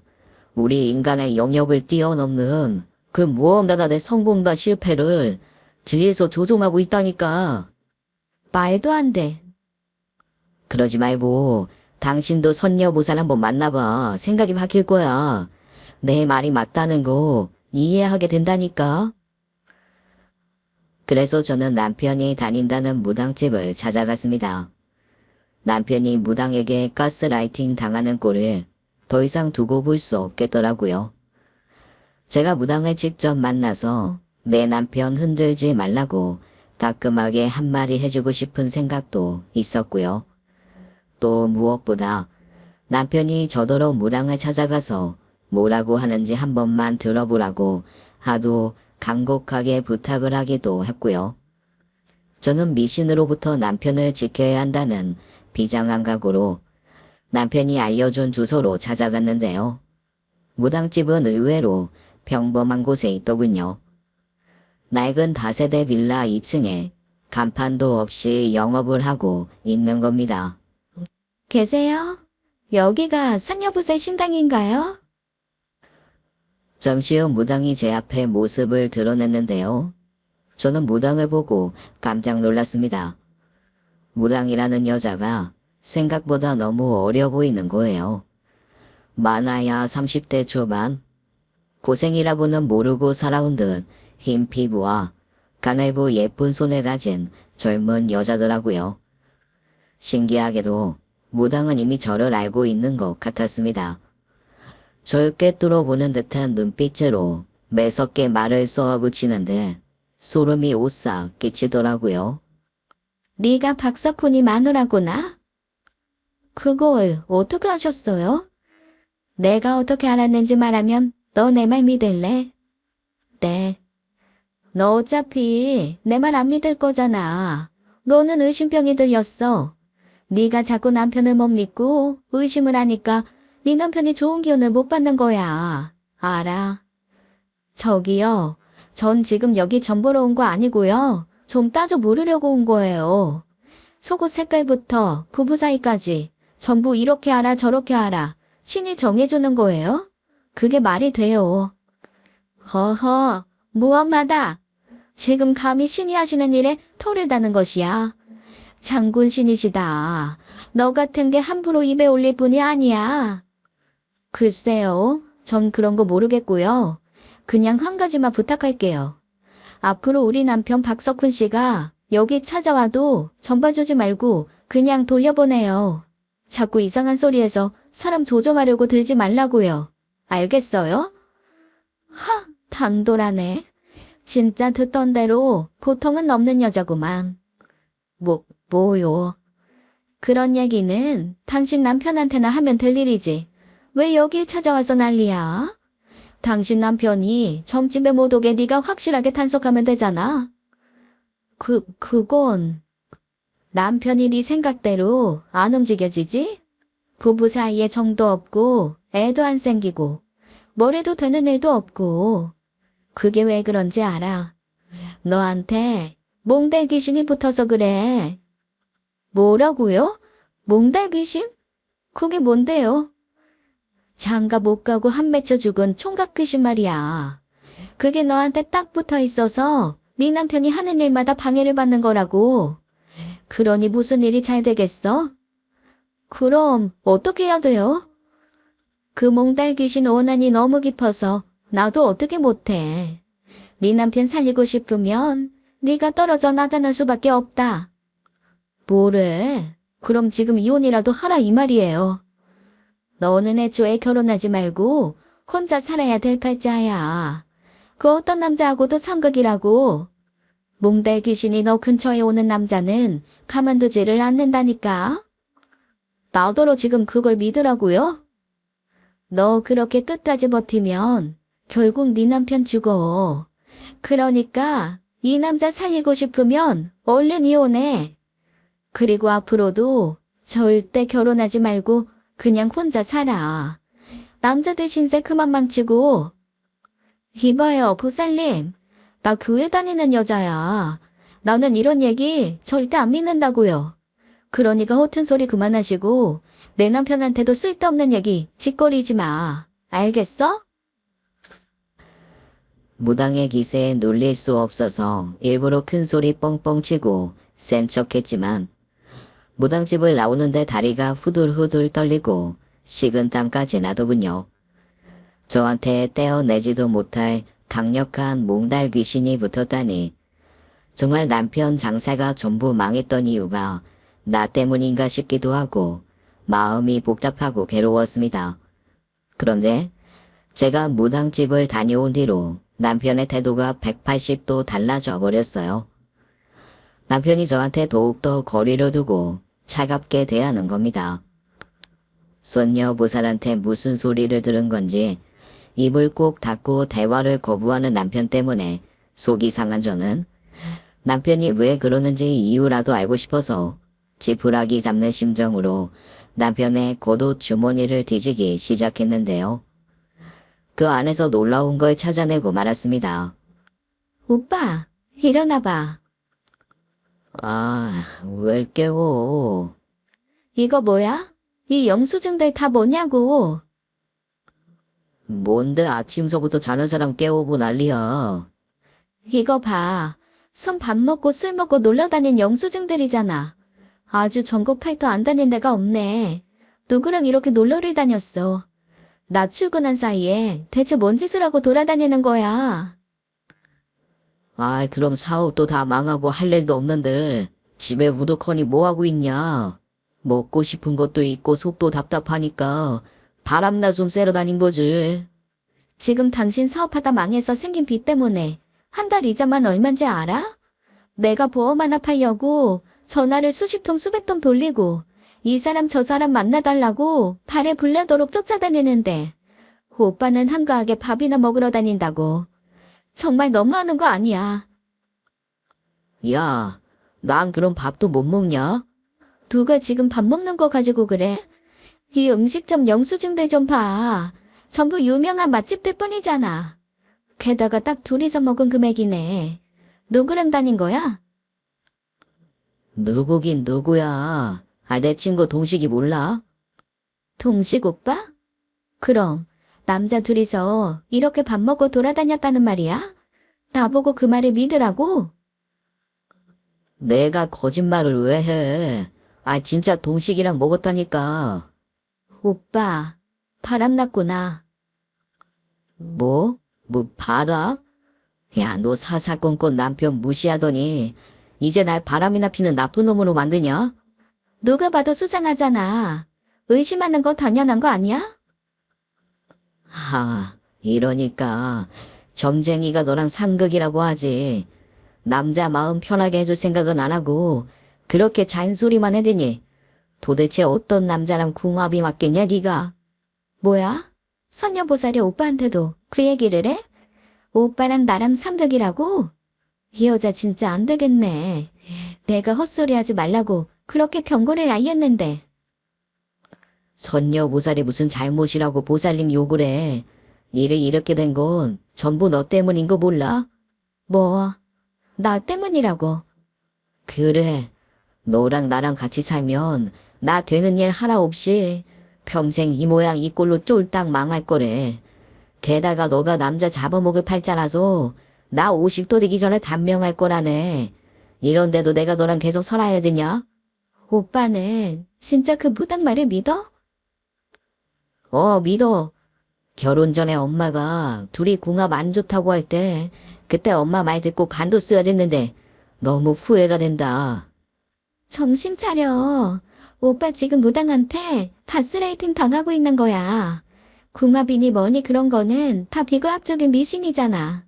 우리 인간의 영역을 뛰어넘는 그 무언가의 성공과 실패를 뒤에서 조종하고 있다니까. 말도 안 돼. 그러지 말고 당신도 선녀보살 한번 만나봐. 생각이 바뀔 거야. 내 말이 맞다는 거 이해하게 된다니까. 그래서 저는 남편이 다닌다는 무당집을 찾아갔습니다. 남편이 무당에게 가스라이팅 당하는 꼴을 더 이상 두고 볼 수 없겠더라고요. 제가 무당을 직접 만나서 내 남편 흔들지 말라고 따끔하게 한마디 해주고 싶은 생각도 있었고요. 또 무엇보다 남편이 저더러 무당을 찾아가서 뭐라고 하는지 한 번만 들어보라고 하도 간곡하게 부탁을 하기도 했고요. 저는 미신으로부터 남편을 지켜야 한다는 비장한 각오로 남편이 알려준 주소로 찾아갔는데요. 무당집은 의외로 평범한 곳에 있더군요. 낡은 다세대 빌라 2층에 간판도 없이 영업을 하고 있는 겁니다. 계세요? 여기가 상여부세 신당인가요? 잠시 후 무당이 제 앞에 모습을 드러냈는데요. 저는 무당을 보고 깜짝 놀랐습니다. 무당이라는 여자가 생각보다 너무 어려 보이는 거예요. 많아야 30대 초반. 고생이라고는 모르고 살아온 듯 흰 피부와 가늘고 예쁜 손을 가진 젊은 여자더라고요. 신기하게도 무당은 이미 저를 알고 있는 것 같았습니다. 절 꿰뚫어 보는 듯한 눈빛으로 매섭게 말을 쏘아붙이는데 소름이 오싹 끼치더라고요. 네가 박석훈이 마누라구나? 그걸 어떻게 하셨어요? 내가 어떻게 알았는지 말하면 너 내 말 믿을래? 네. 너 어차피 내 말 안 믿을 거잖아. 너는 의심병이 들렸어. 네가 자꾸 남편을 못 믿고 의심을 하니까 네 남편이 좋은 기운을 못 받는 거야. 알아. 저기요. 전 지금 여기 점 보러 온 거 아니고요. 좀 따져 물으려고 온 거예요. 속옷 색깔부터 부부 사이까지 전부 이렇게 하라 저렇게 하라 신이 정해주는 거예요? 그게 말이 돼요. 허허, 무엄하다. 지금 감히 신이 하시는 일에 토를 다는 것이야. 장군 신이시다. 너 같은 게 함부로 입에 올릴 뿐이 아니야. 글쎄요, 전 그런 거 모르겠고요. 그냥 한 가지만 부탁할게요. 앞으로 우리 남편 박석훈 씨가 여기 찾아와도 전봐주지 말고 그냥 돌려보내요. 자꾸 이상한 소리해서 사람 조종하려고 들지 말라고요. 알겠어요? 하, 당돌하네. 진짜 듣던 대로 고통은 없는 여자구만. 뭐요? 그런 얘기는 당신 남편한테나 하면 될 일이지. 왜 여길 찾아와서 난리야? 당신 남편이 점집에 못 오게 네가 확실하게 단속하면 되잖아. 그건 남편이 네 생각대로 안 움직여지지? 부부 사이에 정도 없고 애도 안 생기고 뭘 해도 되는 일도 없고 그게 왜 그런지 알아. 너한테 몽달 귀신이 붙어서 그래. 뭐라고요? 몽달 귀신? 그게 뭔데요? 장가 못 가고 한 맺혀 죽은 총각 귀신 말이야. 그게 너한테 딱 붙어 있어서 네 남편이 하는 일마다 방해를 받는 거라고. 그러니 무슨 일이 잘 되겠어? 그럼 어떻게 해야 돼요? 그 몽달 귀신 원한이 너무 깊어서 나도 어떻게 못해. 네 남편 살리고 싶으면 네가 떨어져 나가는 수밖에 없다. 뭐래? 그럼 지금 이혼이라도 하라 이 말이에요. 너는 애초에 결혼하지 말고 혼자 살아야 될 팔자야. 그 어떤 남자하고도 상극이라고. 몽달 귀신이 너 근처에 오는 남자는 가만두지를 않는다니까. 나더러 지금 그걸 믿으라고요? 너 그렇게 끝까지 버티면 결국 네 남편 죽어. 그러니까 이 남자 살리고 싶으면 얼른 이혼해. 그리고 앞으로도 절대 결혼하지 말고 그냥 혼자 살아. 남자들 신세 그만 망치고. 이봐요, 보살님. 나 교회 다니는 여자야. 나는 이런 얘기 절대 안 믿는다고요. 그러니까 허튼 소리 그만하시고 내 남편한테도 쓸데없는 얘기 짓거리지 마. 알겠어? 무당의 기세에 놀릴 수 없어서 일부러 큰 소리 뻥뻥 치고 센 척했지만 무당집을 나오는데 다리가 후들후들 떨리고 식은땀까지 나더군요. 저한테 떼어내지도 못할 강력한 몽달 귀신이 붙었다니 정말 남편 장사가 전부 망했던 이유가 나 때문인가 싶기도 하고 마음이 복잡하고 괴로웠습니다. 그런데 제가 무당집을 다녀온 뒤로 남편의 태도가 180도 달라져 버렸어요. 남편이 저한테 더욱더 거리를 두고 차갑게 대하는 겁니다. 손녀 보살한테 무슨 소리를 들은 건지 입을 꼭 닫고 대화를 거부하는 남편 때문에 속이 상한 저는 남편이 왜 그러는지 이유라도 알고 싶어서 지푸라기 잡는 심정으로 남편의 겉옷 주머니를 뒤지기 시작했는데요. 그 안에서 놀라운 걸 찾아내고 말았습니다. 오빠, 일어나봐. 아, 왜 깨워? 이거 뭐야? 이 영수증들 다 뭐냐고. 뭔데 아침서부터 자는 사람 깨우고 난리야. 이거 봐. 선 밥 먹고 술 먹고 놀러 다닌 영수증들이잖아. 아주 전국팔도 안 다닌 데가 없네. 누구랑 이렇게 놀러를 다녔어. 나 출근한 사이에 대체 뭔 짓을 하고 돌아다니는 거야. 아, 그럼 사업도 다 망하고 할 일도 없는데 집에 우두커니 뭐 하고 있냐? 먹고 싶은 것도 있고 속도 답답하니까 바람나 좀 쐬러 다닌 거지. 지금 당신 사업하다 망해서 생긴 빚 때문에 한 달 이자만 얼만지 알아? 내가 보험 하나 팔려고 전화를 수십 통 수백 통 돌리고 이 사람 저 사람 만나달라고 발에 불나도록 쫓아다니는데 오빠는 한가하게 밥이나 먹으러 다닌다고. 정말 너무하는 거 아니야. 야, 난 그럼 밥도 못 먹냐? 누가 지금 밥 먹는 거 가지고 그래? 이 음식점 영수증들 좀 봐. 전부 유명한 맛집들 뿐이잖아. 게다가 딱 둘이서 먹은 금액이네. 누구랑 다닌 거야? 누구긴 누구야. 아, 내 친구 동식이 몰라? 동식 오빠? 그럼 남자 둘이서 이렇게 밥 먹고 돌아다녔다는 말이야? 나보고 그 말을 믿으라고? 내가 거짓말을 왜 해? 아, 진짜 동식이랑 먹었다니까. 오빠, 바람났구나. 뭐? 뭐 봐라? 야, 너 사사건건 남편 무시하더니 이제 날 바람이나 피는 나쁜 놈으로 만드냐? 누가 봐도 수상하잖아. 의심하는 거 당연한 거 아니야? 하, 이러니까 점쟁이가 너랑 상극이라고 하지. 남자 마음 편하게 해줄 생각은 안 하고 그렇게 잔소리만 해대니 도대체 어떤 남자랑 궁합이 맞겠냐 네가? 뭐야? 선녀보살이 오빠한테도 그 얘기를 해? 오빠랑 나랑 상극이라고? 이 여자 진짜 안 되겠네. 내가 헛소리 하지 말라고 그렇게 경고를 알렸는데. 선녀 보살이 무슨 잘못이라고 보살님 욕을 해. 일이 이렇게 된 건 전부 너 때문인 거 몰라? 뭐, 나 때문이라고. 그래. 너랑 나랑 같이 살면 나 되는 일 하나 없이 평생 이 모양 이 꼴로 쫄딱 망할 거래. 게다가 너가 남자 잡아먹을 팔자라서 나 50도 되기 전에 단명할 거라네. 이런데도 내가 너랑 계속 살아야 되냐? 오빠는 진짜 그 무당 말을 믿어? 믿어. 결혼 전에 엄마가 둘이 궁합 안 좋다고 할 때 그때 엄마 말 듣고 간도 써야 됐는데 너무 후회가 된다. 정신 차려. 오빠 지금 무당한테 가스라이팅 당하고 있는 거야. 궁합이니 뭐니 그런 거는 다 비과학적인 미신이잖아.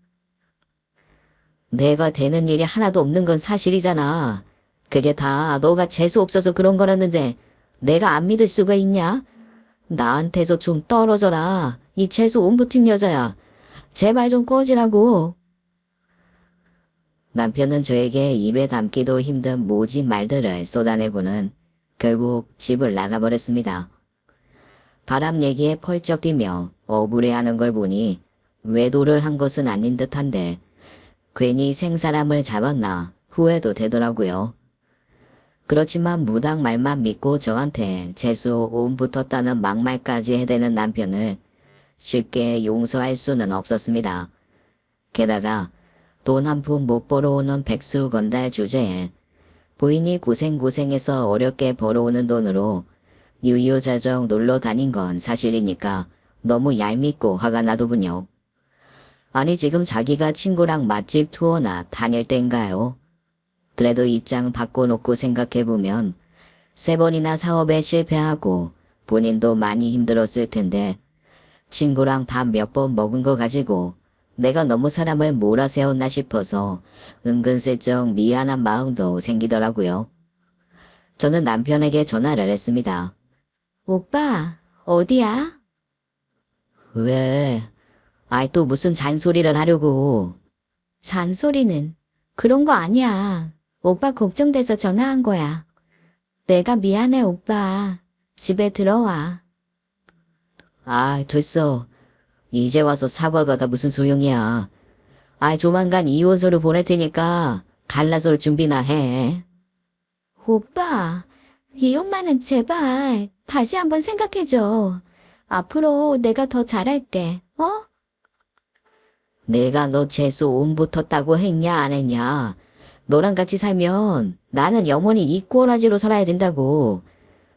내가 되는 일이 하나도 없는 건 사실이잖아. 그게 다 너가 재수 없어서 그런 거라는데 내가 안 믿을 수가 있냐? 나한테서 좀 떨어져라. 이 재수 옴부팅 여자야. 제발 좀 꺼지라고. 남편은 저에게 입에 담기도 힘든 모진 말들을 쏟아내고는 결국 집을 나가버렸습니다. 바람 얘기에 펄쩍 뛰며 억울해하는 걸 보니 외도를 한 것은 아닌 듯한데 괜히 생사람을 잡았나 후회도 되더라고요. 그렇지만 무당 말만 믿고 저한테 재수 온 붙었다는 막말까지 해대는 남편을 쉽게 용서할 수는 없었습니다. 게다가 돈 한 푼 못 벌어오는 백수 건달 주제에 부인이 고생해서 어렵게 벌어오는 돈으로 유유자적 놀러 다닌 건 사실이니까 너무 얄밉고 화가 나더군요. 아니 지금 자기가 친구랑 맛집 투어나 다닐 땐가요? 그래도 입장 바꿔놓고 생각해보면 3번이나 사업에 실패하고 본인도 많이 힘들었을 텐데 친구랑 밥 몇 번 먹은 거 가지고 내가 너무 사람을 몰아세웠나 싶어서 은근슬쩍 미안한 마음도 생기더라고요. 저는 남편에게 전화를 했습니다. 오빠, 어디야? 왜? 아이 또 무슨 잔소리를 하려고. 잔소리는 그런 거 아니야. 오빠 걱정돼서 전화한 거야. 내가 미안해, 오빠. 집에 들어와. 아 됐어. 이제 와서 사과가 다 무슨 소용이야. 아이, 조만간 이혼서류 보낼 테니까 갈라서 올 준비나 해. 오빠, 이혼만은 제발 다시 한번 생각해줘. 앞으로 내가 더 잘할게, 어? 내가 너 재수 온 붙었다고 했냐 안 했냐. 너랑 같이 살면 나는 영원히 이 꼬라지로 살아야 된다고.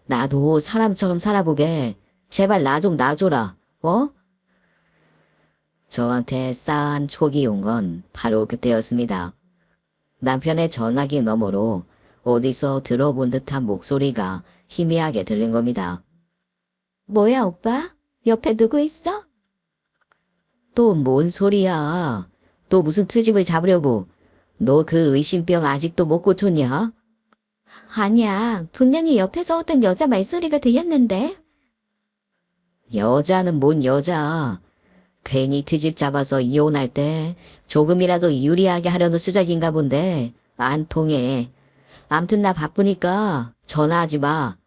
나도 사람처럼 살아보게. 제발 나 좀 놔줘라. 어? 저한테 싸한 촉이 온 건 바로 그때였습니다. 남편의 전화기 너머로 어디서 들어본 듯한 목소리가 희미하게 들린 겁니다. 뭐야, 오빠? 옆에 누구 있어? 또 뭔 소리야? 또 무슨 트집을 잡으려고? 너 그 의심병 아직도 못 고쳤냐? 아니야, 분명히 옆에서 어떤 여자 말소리가 들렸는데. 여자는 뭔 여자? 괜히 트집 잡아서 이혼할 때 조금이라도 유리하게 하려는 수작인가 본데 안 통해. 암튼 나 바쁘니까 전화하지 마.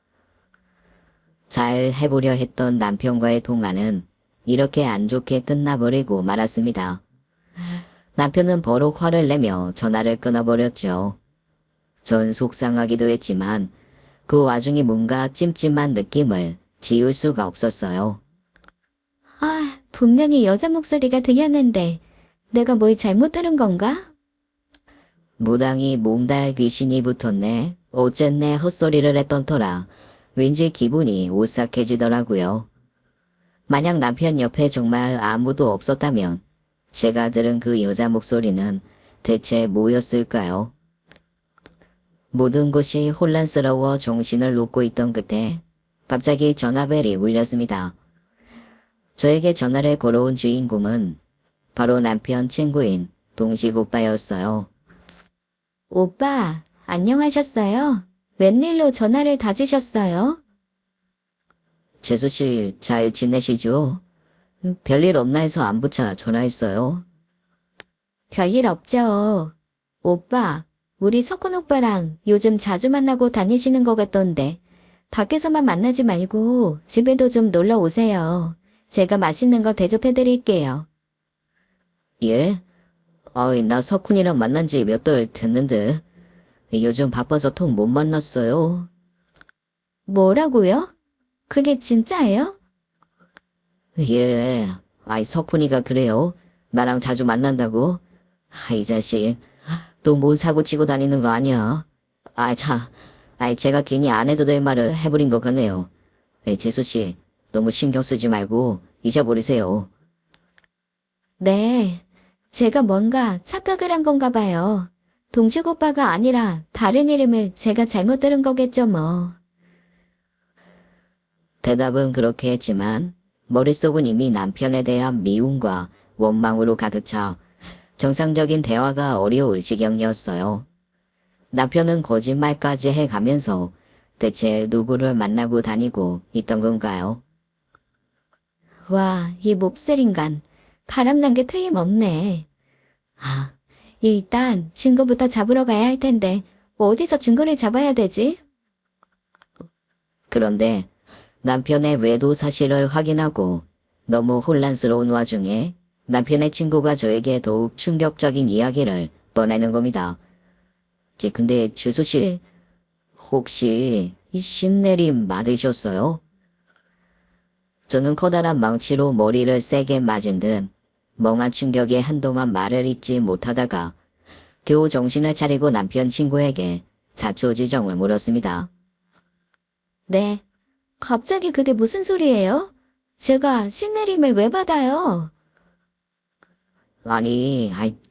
잘 해보려 했던 남편과의 통화는 이렇게 안 좋게 끝나버리고 말았습니다. 남편은 버럭 화를 내며 전화를 끊어버렸죠. 전 속상하기도 했지만 그 와중에 뭔가 찜찜한 느낌을 지울 수가 없었어요. 아, 분명히 여자 목소리가 들렸는데 내가 뭘 잘못 들은 건가? 무당이 몽달 귀신이 붙었네. 어쨌네 헛소리를 했던 터라 왠지 기분이 오싹해지더라고요. 만약 남편 옆에 정말 아무도 없었다면 제가 들은 그 여자 목소리는 대체 뭐였을까요? 모든 것이 혼란스러워 정신을 놓고 있던 그때 갑자기 전화벨이 울렸습니다. 저에게 전화를 걸어온 주인공은 바로 남편 친구인 동식 오빠였어요. 오빠, 안녕하셨어요? 웬일로 전화를 다 주셨어요? 재수씨 잘 지내시죠? 별일 없나 해서 안부차 전화했어요. 별일 없죠. 오빠, 우리 석훈 오빠랑 요즘 자주 만나고 다니시는 것 같던데 밖에서만 만나지 말고 집에도 좀 놀러 오세요. 제가 맛있는 거 대접해 드릴게요. 예? 어이, 나 석훈이랑 만난 지 몇 달 됐는데 요즘 바빠서 통 못 만났어요. 뭐라고요? 그게 진짜예요? 예, 아이 석훈이가 그래요. 나랑 자주 만난다고. 이 자식 또 뭔 사고 치고 다니는 거 아니야. 제가 괜히 안 해도 될 말을 해버린 것 같네요. 재수씨 너무 신경 쓰지 말고 잊어버리세요. 네, 제가 뭔가 착각을 한 건가 봐요. 동식 오빠가 아니라 다른 이름을 제가 잘못 들은 거겠죠 뭐. 대답은 그렇게 했지만 머릿속은 이미 남편에 대한 미움과 원망으로 가득 차 정상적인 대화가 어려울 지경이었어요. 남편은 거짓말까지 해가면서 대체 누구를 만나고 다니고 있던 건가요? 와, 이 몹쓸 인간. 바람난 게 틀림없네. 아, 일단 증거부터 잡으러 가야 할 텐데 어디서 증거를 잡아야 되지? 그런데 남편의 외도 사실을 확인하고 너무 혼란스러운 와중에 남편의 친구가 저에게 더욱 충격적인 이야기를 꺼내는 겁니다. 근데 죄수씨 혹시 이 신내림 맞으셨어요? 저는 커다란 망치로 머리를 세게 맞은 듯 멍한 충격에 한동안 말을 잇지 못하다가 겨우 정신을 차리고 남편 친구에게 자초지종을 물었습니다. 네, 갑자기 그게 무슨 소리예요? 제가 신내림을 왜 받아요?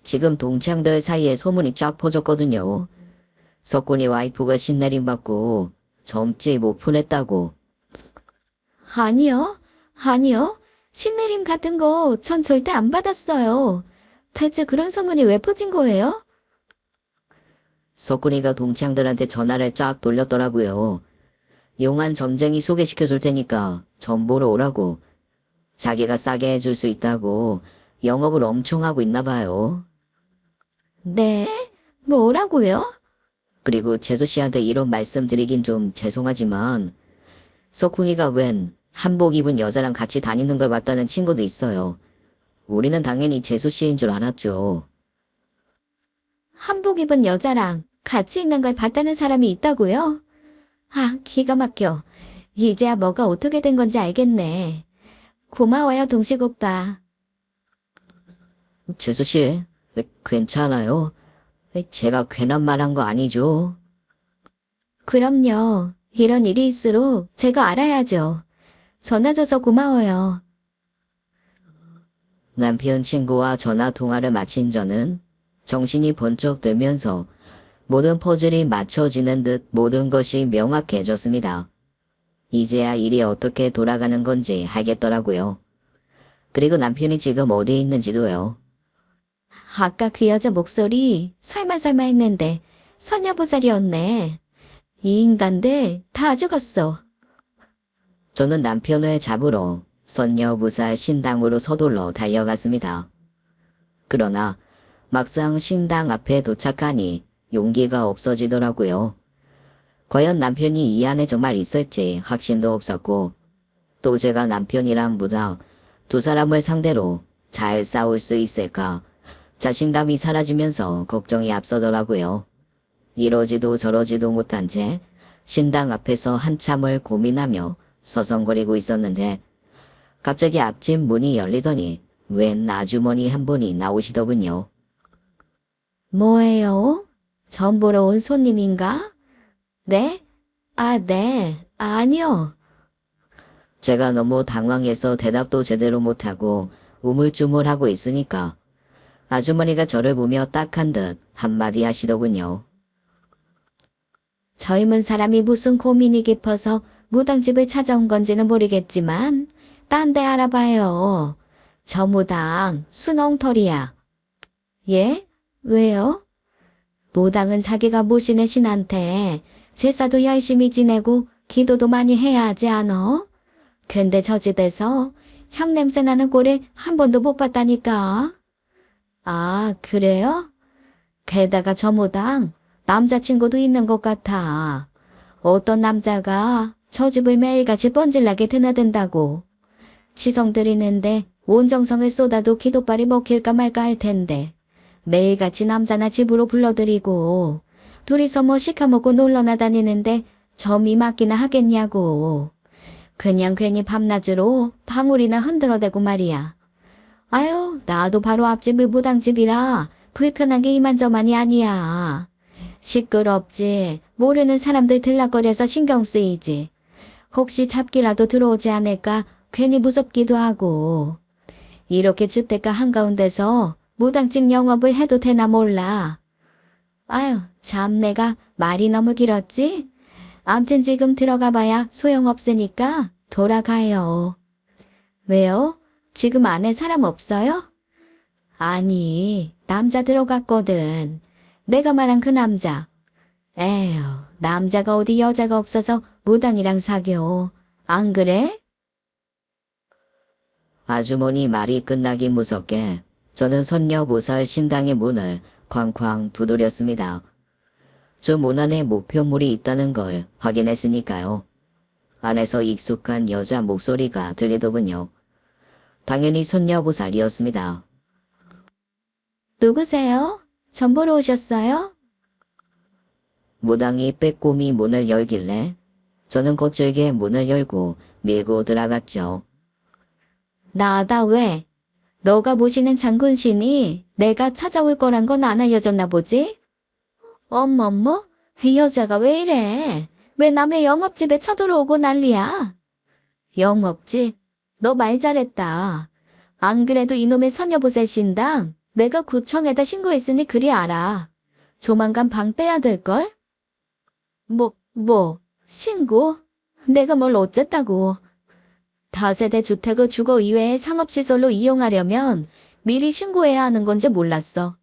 지금 동창들 사이에 소문이 쫙 퍼졌거든요. 석훈이 와이프가 신내림 받고 젊지 못 푼했다고. 아니요, 아니요. 신내림 같은 거 전 절대 안 받았어요. 대체 그런 소문이 왜 퍼진 거예요? 석훈이가 동창들한테 전화를 쫙 돌렸더라고요. 용한 점쟁이 소개시켜 줄 테니까 점 보러 오라고. 자기가 싸게 해줄 수 있다고 영업을 엄청 하고 있나 봐요. 네? 뭐라고요? 그리고 재수 씨한테 이런 말씀 드리긴 좀 죄송하지만 석훈이가 웬 한복 입은 여자랑 같이 다니는 걸 봤다는 친구도 있어요. 우리는 당연히 재수 씨인 줄 알았죠. 한복 입은 여자랑 같이 있는 걸 봤다는 사람이 있다고요? 아, 기가 막혀. 이제야 뭐가 어떻게 된 건지 알겠네. 고마워요, 동식 오빠. 재수 씨, 괜찮아요. 제가 괜한 말한 거 아니죠? 그럼요. 이런 일이 있을수록 제가 알아야죠. 전화 줘서 고마워요. 남편 친구와 전화 통화를 마친 저는 정신이 번쩍 들면서 모든 퍼즐이 맞춰지는 듯 모든 것이 명확해졌습니다. 이제야 일이 어떻게 돌아가는 건지 알겠더라고요. 그리고 남편이 지금 어디에 있는지도요. 아까 그 여자 목소리 설마 했는데 선녀보살이었네. 이 인간들 다 죽었어. 저는 남편을 잡으러 선녀부살 신당으로 서둘러 달려갔습니다. 그러나 막상 신당 앞에 도착하니 용기가 없어지더라고요. 과연 남편이 이 안에 정말 있을지 확신도 없었고 또 제가 남편이랑 무당 두 사람을 상대로 잘 싸울 수 있을까 자신감이 사라지면서 걱정이 앞서더라고요. 이러지도 저러지도 못한 채 신당 앞에서 한참을 고민하며 서성거리고 있었는데 갑자기 앞집 문이 열리더니 웬 아주머니 한 분이 나오시더군요. 뭐예요? 전 보러 온 손님인가? 네? 아, 네. 아니요. 제가 너무 당황해서 대답도 제대로 못하고 우물쭈물하고 있으니까 아주머니가 저를 보며 딱한 듯 한마디 하시더군요. 젊은 사람이 무슨 고민이 깊어서 무당집을 찾아온 건지는 모르겠지만 딴 데 알아봐요. 저 무당 순홍털이야. 예? 왜요? 무당은 자기가 모시는 신한테 제사도 열심히 지내고 기도도 많이 해야 하지 않어? 근데 저 집에서 향 냄새 나는 꼴을 한 번도 못 봤다니까. 아, 그래요? 게다가 저 무당 남자친구도 있는 것 같아. 어떤 남자가 저 집을 매일같이 뻔질나게 드나든다고. 지성 들이는데 온 정성을 쏟아도 기도발이 먹힐까 말까 할 텐데 매일같이 남자나 집으로 불러들이고 둘이서 뭐 시켜먹고 놀러나 다니는데 점이 맞기나 하겠냐고. 그냥 괜히 밤낮으로 방울이나 흔들어대고 말이야. 아유, 나도 바로 앞집이 무당집이라 불편한 게 이만저만이 아니야. 시끄럽지. 모르는 사람들 들락거려서 신경 쓰이지. 혹시 잡기라도 들어오지 않을까 괜히 무섭기도 하고. 이렇게 주택가 한가운데서 무당집 영업을 해도 되나 몰라. 아유, 참 내가 말이 너무 길었지? 암튼 지금 들어가 봐야 소용없으니까 돌아가요. 왜요? 지금 안에 사람 없어요? 아니, 남자 들어갔거든. 내가 말한 그 남자. 에휴, 남자가 어디 여자가 없어서 무당이랑 사겨. 안 그래? 아주머니 말이 끝나기 무섭게 저는 선녀보살 신당의 문을 쾅쾅 두드렸습니다. 저 문 안에 목표물이 있다는 걸 확인했으니까요. 안에서 익숙한 여자 목소리가 들리더군요. 당연히 선녀보살이었습니다. 누구세요? 전 보러 오셨어요? 무당이 빼꼼히 문을 열길래 저는 거칠게 문을 열고 밀고 들어갔죠. 나다 왜? 너가 모시는 장군신이 내가 찾아올 거란 건 안 알려줬나 보지? 어머머, 이 여자가 왜 이래? 왜 남의 영업집에 쳐들어오고 난리야? 영업집? 너 말 잘했다. 안 그래도 이놈의 선녀보살 신당 내가 구청에다 신고했으니 그리 알아. 조만간 방 빼야 될걸? 신고? 내가 뭘 어쨌다고. 다세대 주택을 주거 이외의 상업시설로 이용하려면 미리 신고해야 하는 건지 몰랐어.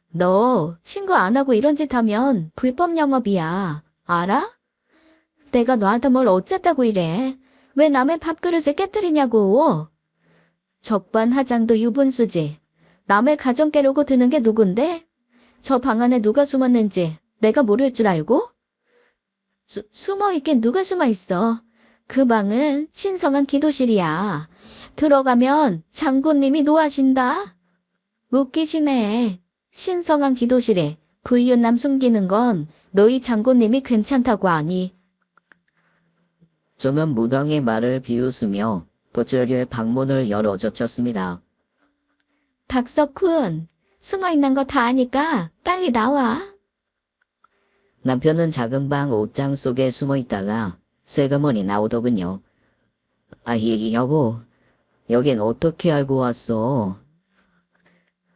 너 신고 안 하고 이런 짓 하면 불법 영업이야. 알아? 내가 너한테 뭘 어쨌다고 이래. 왜 남의 밥그릇을 깨뜨리냐고. 적반하장도 유분수지. 남의 가정 깨려고 드는 게 누군데? 저 방 안에 누가 숨었는지 내가 모를 줄 알고? 숨어있긴 누가 숨어있어. 그 방은 신성한 기도실이야. 들어가면 장군님이 노하신다. 웃기시네. 신성한 기도실에 불륜남 숨기는 건 너희 장군님이 괜찮다고 하니. 저는 무당의 말을 비웃으며 부쩍이 방문을 열어 젖혔습니다. 닥석훈, 숨어있는 거 다 아니까 빨리 나와. 남편은 작은 방 옷장 속에 숨어 있다가 슬그머니 나오더군요. 여보, 여긴 어떻게 알고 왔어?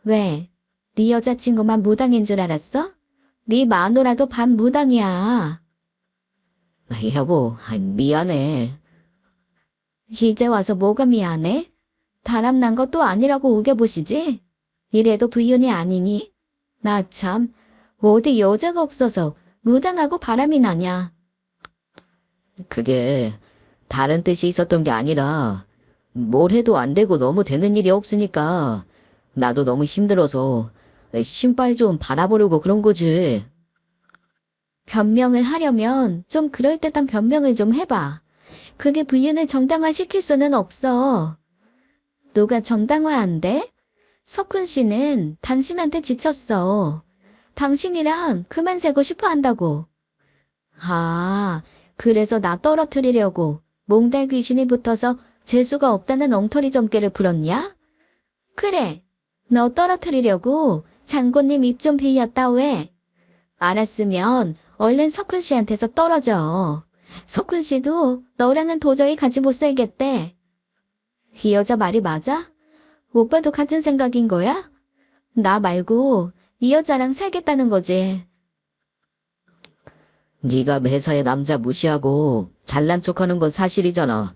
왜? 네 여자친구만 무당인 줄 알았어? 네 마누라도 반 무당이야. 여보, 미안해. 이제 와서 뭐가 미안해? 바람난 것도 아니라고 우겨보시지? 이래도 불륜이 아니니? 나 참, 어디 여자가 없어서 무당하고 바람이 나냐? 그게 다른 뜻이 있었던 게 아니라 뭘 해도 안 되고 너무 되는 일이 없으니까 나도 너무 힘들어서 신발 좀 바라보려고 그런 거지. 변명을 하려면 좀 그럴듯한 변명을 좀 해봐. 그게 불륜을 정당화시킬 수는 없어. 누가 정당화한대? 석훈 씨는 당신한테 지쳤어. 당신이랑 그만 살고 싶어 한다고. 아, 그래서 나 떨어뜨리려고 몽달 귀신이 붙어서 재수가 없다는 엉터리 점괘를 불었냐? 그래, 너 떨어뜨리려고 장군님 입 좀 빌렸다 왜? 알았으면 얼른 석훈 씨한테서 떨어져. 석훈 씨도 너랑은 도저히 같이 못 살겠대. 이 여자 말이 맞아? 오빠도 같은 생각인 거야? 나 말고 이 여자랑 살겠다는 거지. 네가 매사에 남자 무시하고 잘난 척하는 건 사실이잖아.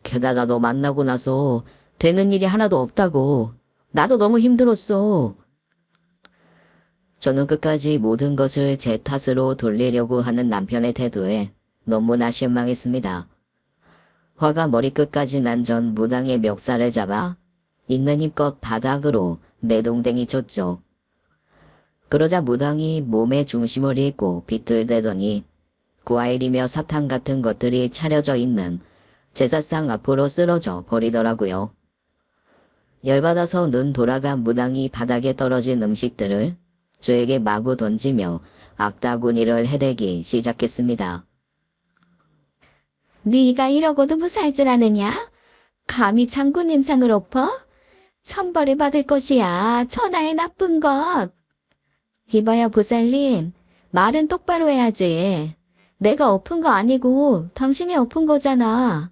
게다가 너 만나고 나서 되는 일이 하나도 없다고. 나도 너무 힘들었어. 저는 끝까지 모든 것을 제 탓으로 돌리려고 하는 남편의 태도에 너무나 실망했습니다. 화가 머리끝까지 난 전 무당의 멱살을 잡아 있는 힘껏 바닥으로 내동댕이 쳤죠. 그러자 무당이 몸의 중심을 잃고 비틀대더니 과일이며 사탕 같은 것들이 차려져 있는 제사상 앞으로 쓰러져 버리더라고요. 열받아서 눈 돌아간 무당이 바닥에 떨어진 음식들을 저에게 마구 던지며 악다구니를 해대기 시작했습니다. 네가 이러고도 무사할 줄 아느냐? 감히 장군님 상을 엎어? 천벌을 받을 것이야. 천하의 나쁜 것. 이봐야 보살님, 말은 똑바로 해야지. 내가 엎은 거 아니고 당신이 엎은 거잖아.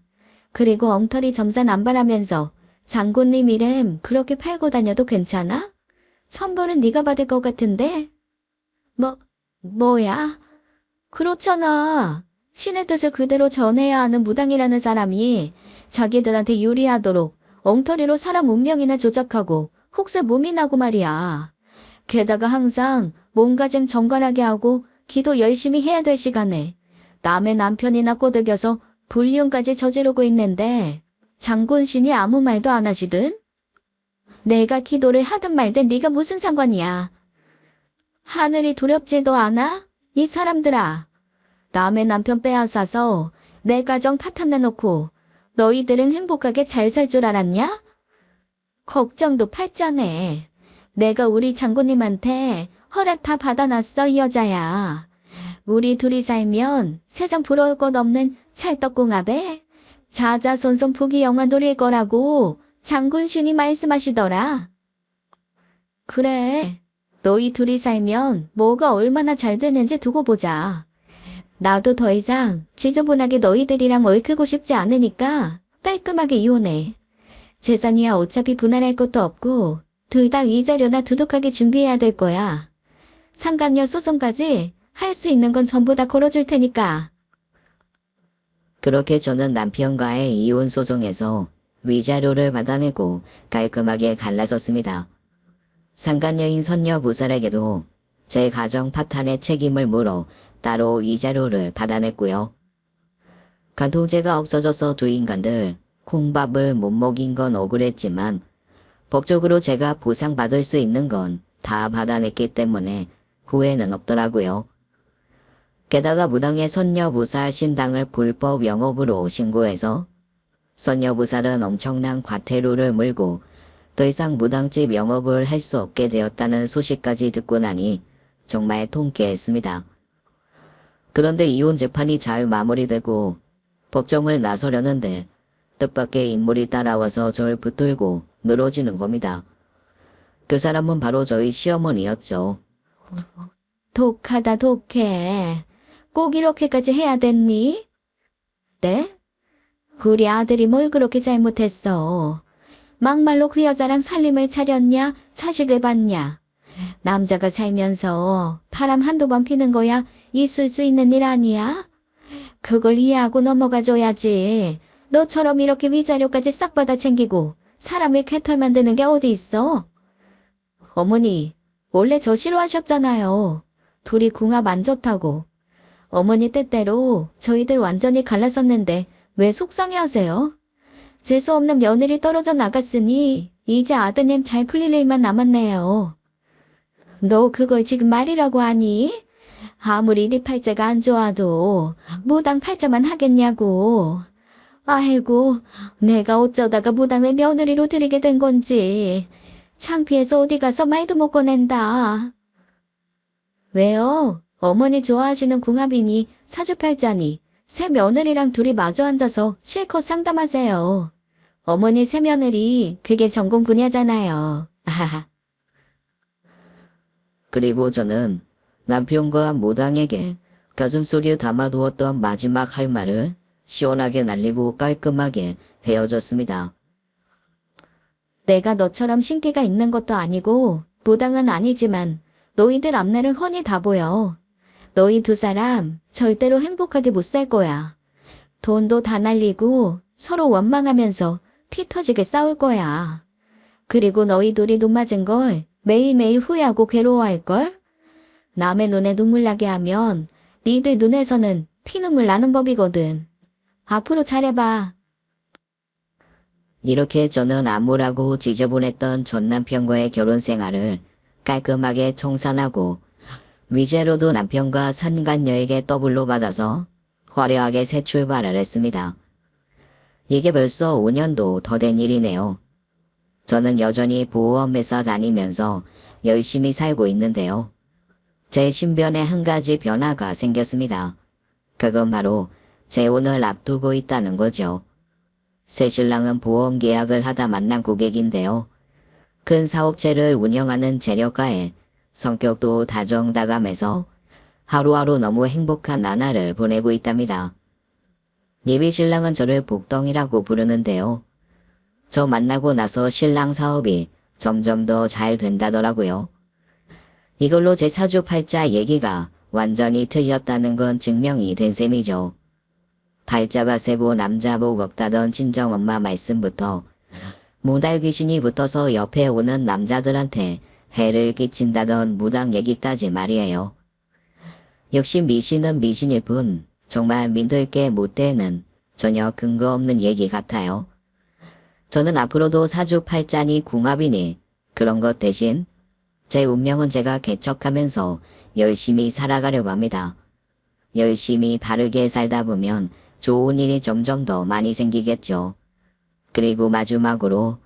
그리고 엉터리 점사 남발하면서 장군님 이름 그렇게 팔고 다녀도 괜찮아? 천벌은 네가 받을 것 같은데? 뭐야? 그렇잖아. 신의 뜻을 그대로 전해야 하는 무당이라는 사람이 자기들한테 유리하도록 엉터리로 사람 운명이나 조작하고 혹세 몸이 나고 말이야. 게다가 항상 몸가짐 정갈하게 하고 기도 열심히 해야 될 시간에 남의 남편이나 꼬드겨서 불륜까지 저지르고 있는데 장군신이 아무 말도 안 하시든? 내가 기도를 하든 말든 네가 무슨 상관이야. 하늘이 두렵지도 않아? 이 사람들아. 남의 남편 빼앗아서 내 가정 파탄내놓고 너희들은 행복하게 잘 살 줄 알았냐? 걱정도 팔자네. 내가 우리 장군님한테 허락 다 받아놨어 이 여자야. 우리 둘이 살면 세상 부러울 것 없는 찰떡궁합에 자자손손 부귀영화 누릴 거라고 장군신이 말씀하시더라. 그래, 너희 둘이 살면 뭐가 얼마나 잘 되는지 두고 보자. 나도 더 이상 지저분하게 너희들이랑 얽히고 싶지 않으니까 깔끔하게 이혼해. 재산이야 어차피 분할할 것도 없고 둘 다 이자료나 두둑하게 준비해야 될 거야. 상간녀 소송까지 할 수 있는 건 전부 다 걸어줄 테니까. 그렇게 저는 남편과의 이혼 소송에서 위자료를 받아내고 깔끔하게 갈라섰습니다. 상간녀인 선녀 보살에게도 제 가정 파탄의 책임을 물어 따로 위자료를 받아냈고요. 간통죄가 없어져서 두 인간들 콩밥을 못 먹인 건 억울했지만 법적으로 제가 보상받을 수 있는 건 다 받아냈기 때문에 후회는 없더라고요. 게다가 무당의 선녀 보살 신당을 불법 영업으로 신고해서 선녀부살은 엄청난 과태료를 물고 더 이상 무당집 영업을 할 수 없게 되었다는 소식까지 듣고 나니 정말 통쾌했습니다. 그런데 이혼 재판이 잘 마무리되고 법정을 나서려는데 뜻밖의 인물이 따라와서 저를 붙들고 늘어지는 겁니다. 그 사람은 바로 저희 시어머니였죠. 독하다 독해. 꼭 이렇게까지 해야 됐니? 네? 우리 아들이 뭘 그렇게 잘못했어. 막말로 그 여자랑 살림을 차렸냐? 자식을 봤냐? 남자가 살면서 바람 한두 번 피는 거야 있을 수 있는 일 아니야? 그걸 이해하고 넘어가줘야지. 너처럼 이렇게 위자료까지 싹 받아 챙기고 사람을 개털 만드는 게 어디 있어? 어머니, 원래 저 싫어하셨잖아요. 둘이 궁합 안 좋다고. 어머니 뜻대로 저희들 완전히 갈라섰는데 왜 속상해하세요? 재수없는 며느리 떨어져 나갔으니 이제 아드님 잘 풀릴 일만 남았네요. 너 그걸 지금 말이라고 하니? 아무리 네 팔자가 안 좋아도 무당 팔자만 하겠냐고. 아이고, 내가 어쩌다가 무당을 며느리로 들이게 된 건지. 창피해서 어디 가서 말도 못 꺼낸다. 왜요? 어머니 좋아하시는 궁합이니 사주팔자니 새 며느리랑 둘이 마주 앉아서 실컷 상담하세요. 어머니 새 며느리 그게 전공 분야잖아요. 아하하. 그리고 저는 남편과 무당에게 가슴속에 담아두었던 마지막 할 말을 시원하게 날리고 깔끔하게 헤어졌습니다. 내가 너처럼 신기가 있는 것도 아니고 무당은 아니지만 너희들 앞날은 훤히 다 보여. 너희 두 사람 절대로 행복하게 못 살 거야. 돈도 다 날리고 서로 원망하면서 피 터지게 싸울 거야. 그리고 너희 둘이 눈 맞은 걸 매일매일 후회하고 괴로워할걸? 남의 눈에 눈물 나게 하면 니들 눈에서는 피눈물 나는 법이거든. 앞으로 잘해봐. 이렇게 저는 암울하고 지저분했던 전 남편과의 결혼 생활을 깔끔하게 청산하고 위제로도 남편과 산간녀에게 더블로 받아서 화려하게 새 출발을 했습니다. 이게 벌써 5년도 더 된 일이네요. 저는 여전히 보험회사 다니면서 열심히 살고 있는데요. 제 신변에 한 가지 변화가 생겼습니다. 그건 바로 재혼을 앞두고 있다는 거죠. 새 신랑은 보험 계약을 하다 만난 고객인데요. 큰 사업체를 운영하는 재력가에 성격도 다정다감해서 하루하루 너무 행복한 나날을 보내고 있답니다. 예비 신랑은 저를 복덩이라고 부르는데요. 저 만나고 나서 신랑 사업이 점점 더 잘 된다더라고요. 이걸로 제 사주팔자 얘기가 완전히 틀렸다는 건 증명이 된 셈이죠. 팔자가 세고 남자복 없다던 친정엄마 말씀부터 무달 귀신이 붙어서 옆에 오는 남자들한테 해를 끼친다던 무당 얘기까지 말이에요. 역시 미신은 미신일 뿐 정말 믿을 게 못 되는 전혀 근거 없는 얘기 같아요. 저는 앞으로도 사주팔자니 궁합이니 그런 것 대신 제 운명은 제가 개척하면서 열심히 살아가려고 합니다. 열심히 바르게 살다 보면 좋은 일이 점점 더 많이 생기겠죠. 그리고 마지막으로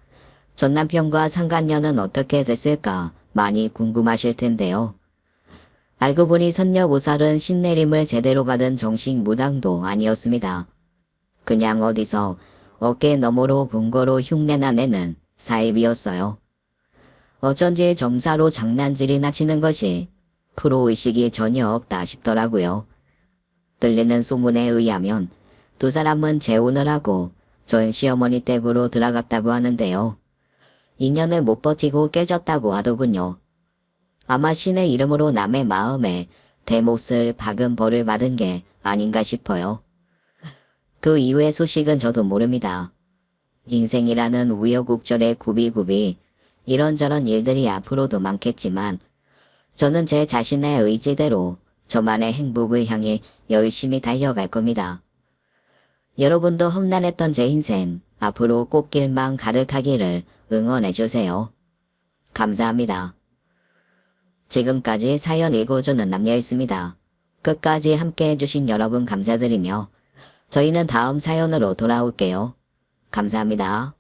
전 남편과 상간녀는 어떻게 됐을까 많이 궁금하실 텐데요. 알고 보니 선녀보살은 신내림을 제대로 받은 정식 무당도 아니었습니다. 그냥 어디서 어깨 너머로 본 거로 흉내나 내는 사입이었어요. 어쩐지 점사로 장난질이나 치는 것이 프로의식이 전혀 없다 싶더라고요. 들리는 소문에 의하면 두 사람은 재혼을 하고 전 시어머니 댁으로 들어갔다고 하는데요. 인연을 못 버티고 깨졌다고 하더군요. 아마 신의 이름으로 남의 마음에 대못을 박은 벌을 받은 게 아닌가 싶어요. 그 이후의 소식은 저도 모릅니다. 인생이라는 우여곡절의 굽이굽이 이런저런 일들이 앞으로도 많겠지만 저는 제 자신의 의지대로 저만의 행복을 향해 열심히 달려갈 겁니다. 여러분도 험난했던 제 인생 앞으로 꽃길만 가득하기를 응원해주세요. 감사합니다. 지금까지 사연 읽어주는 남녀였습니다. 끝까지 함께 해주신 여러분 감사드리며 저희는 다음 사연으로 돌아올게요. 감사합니다.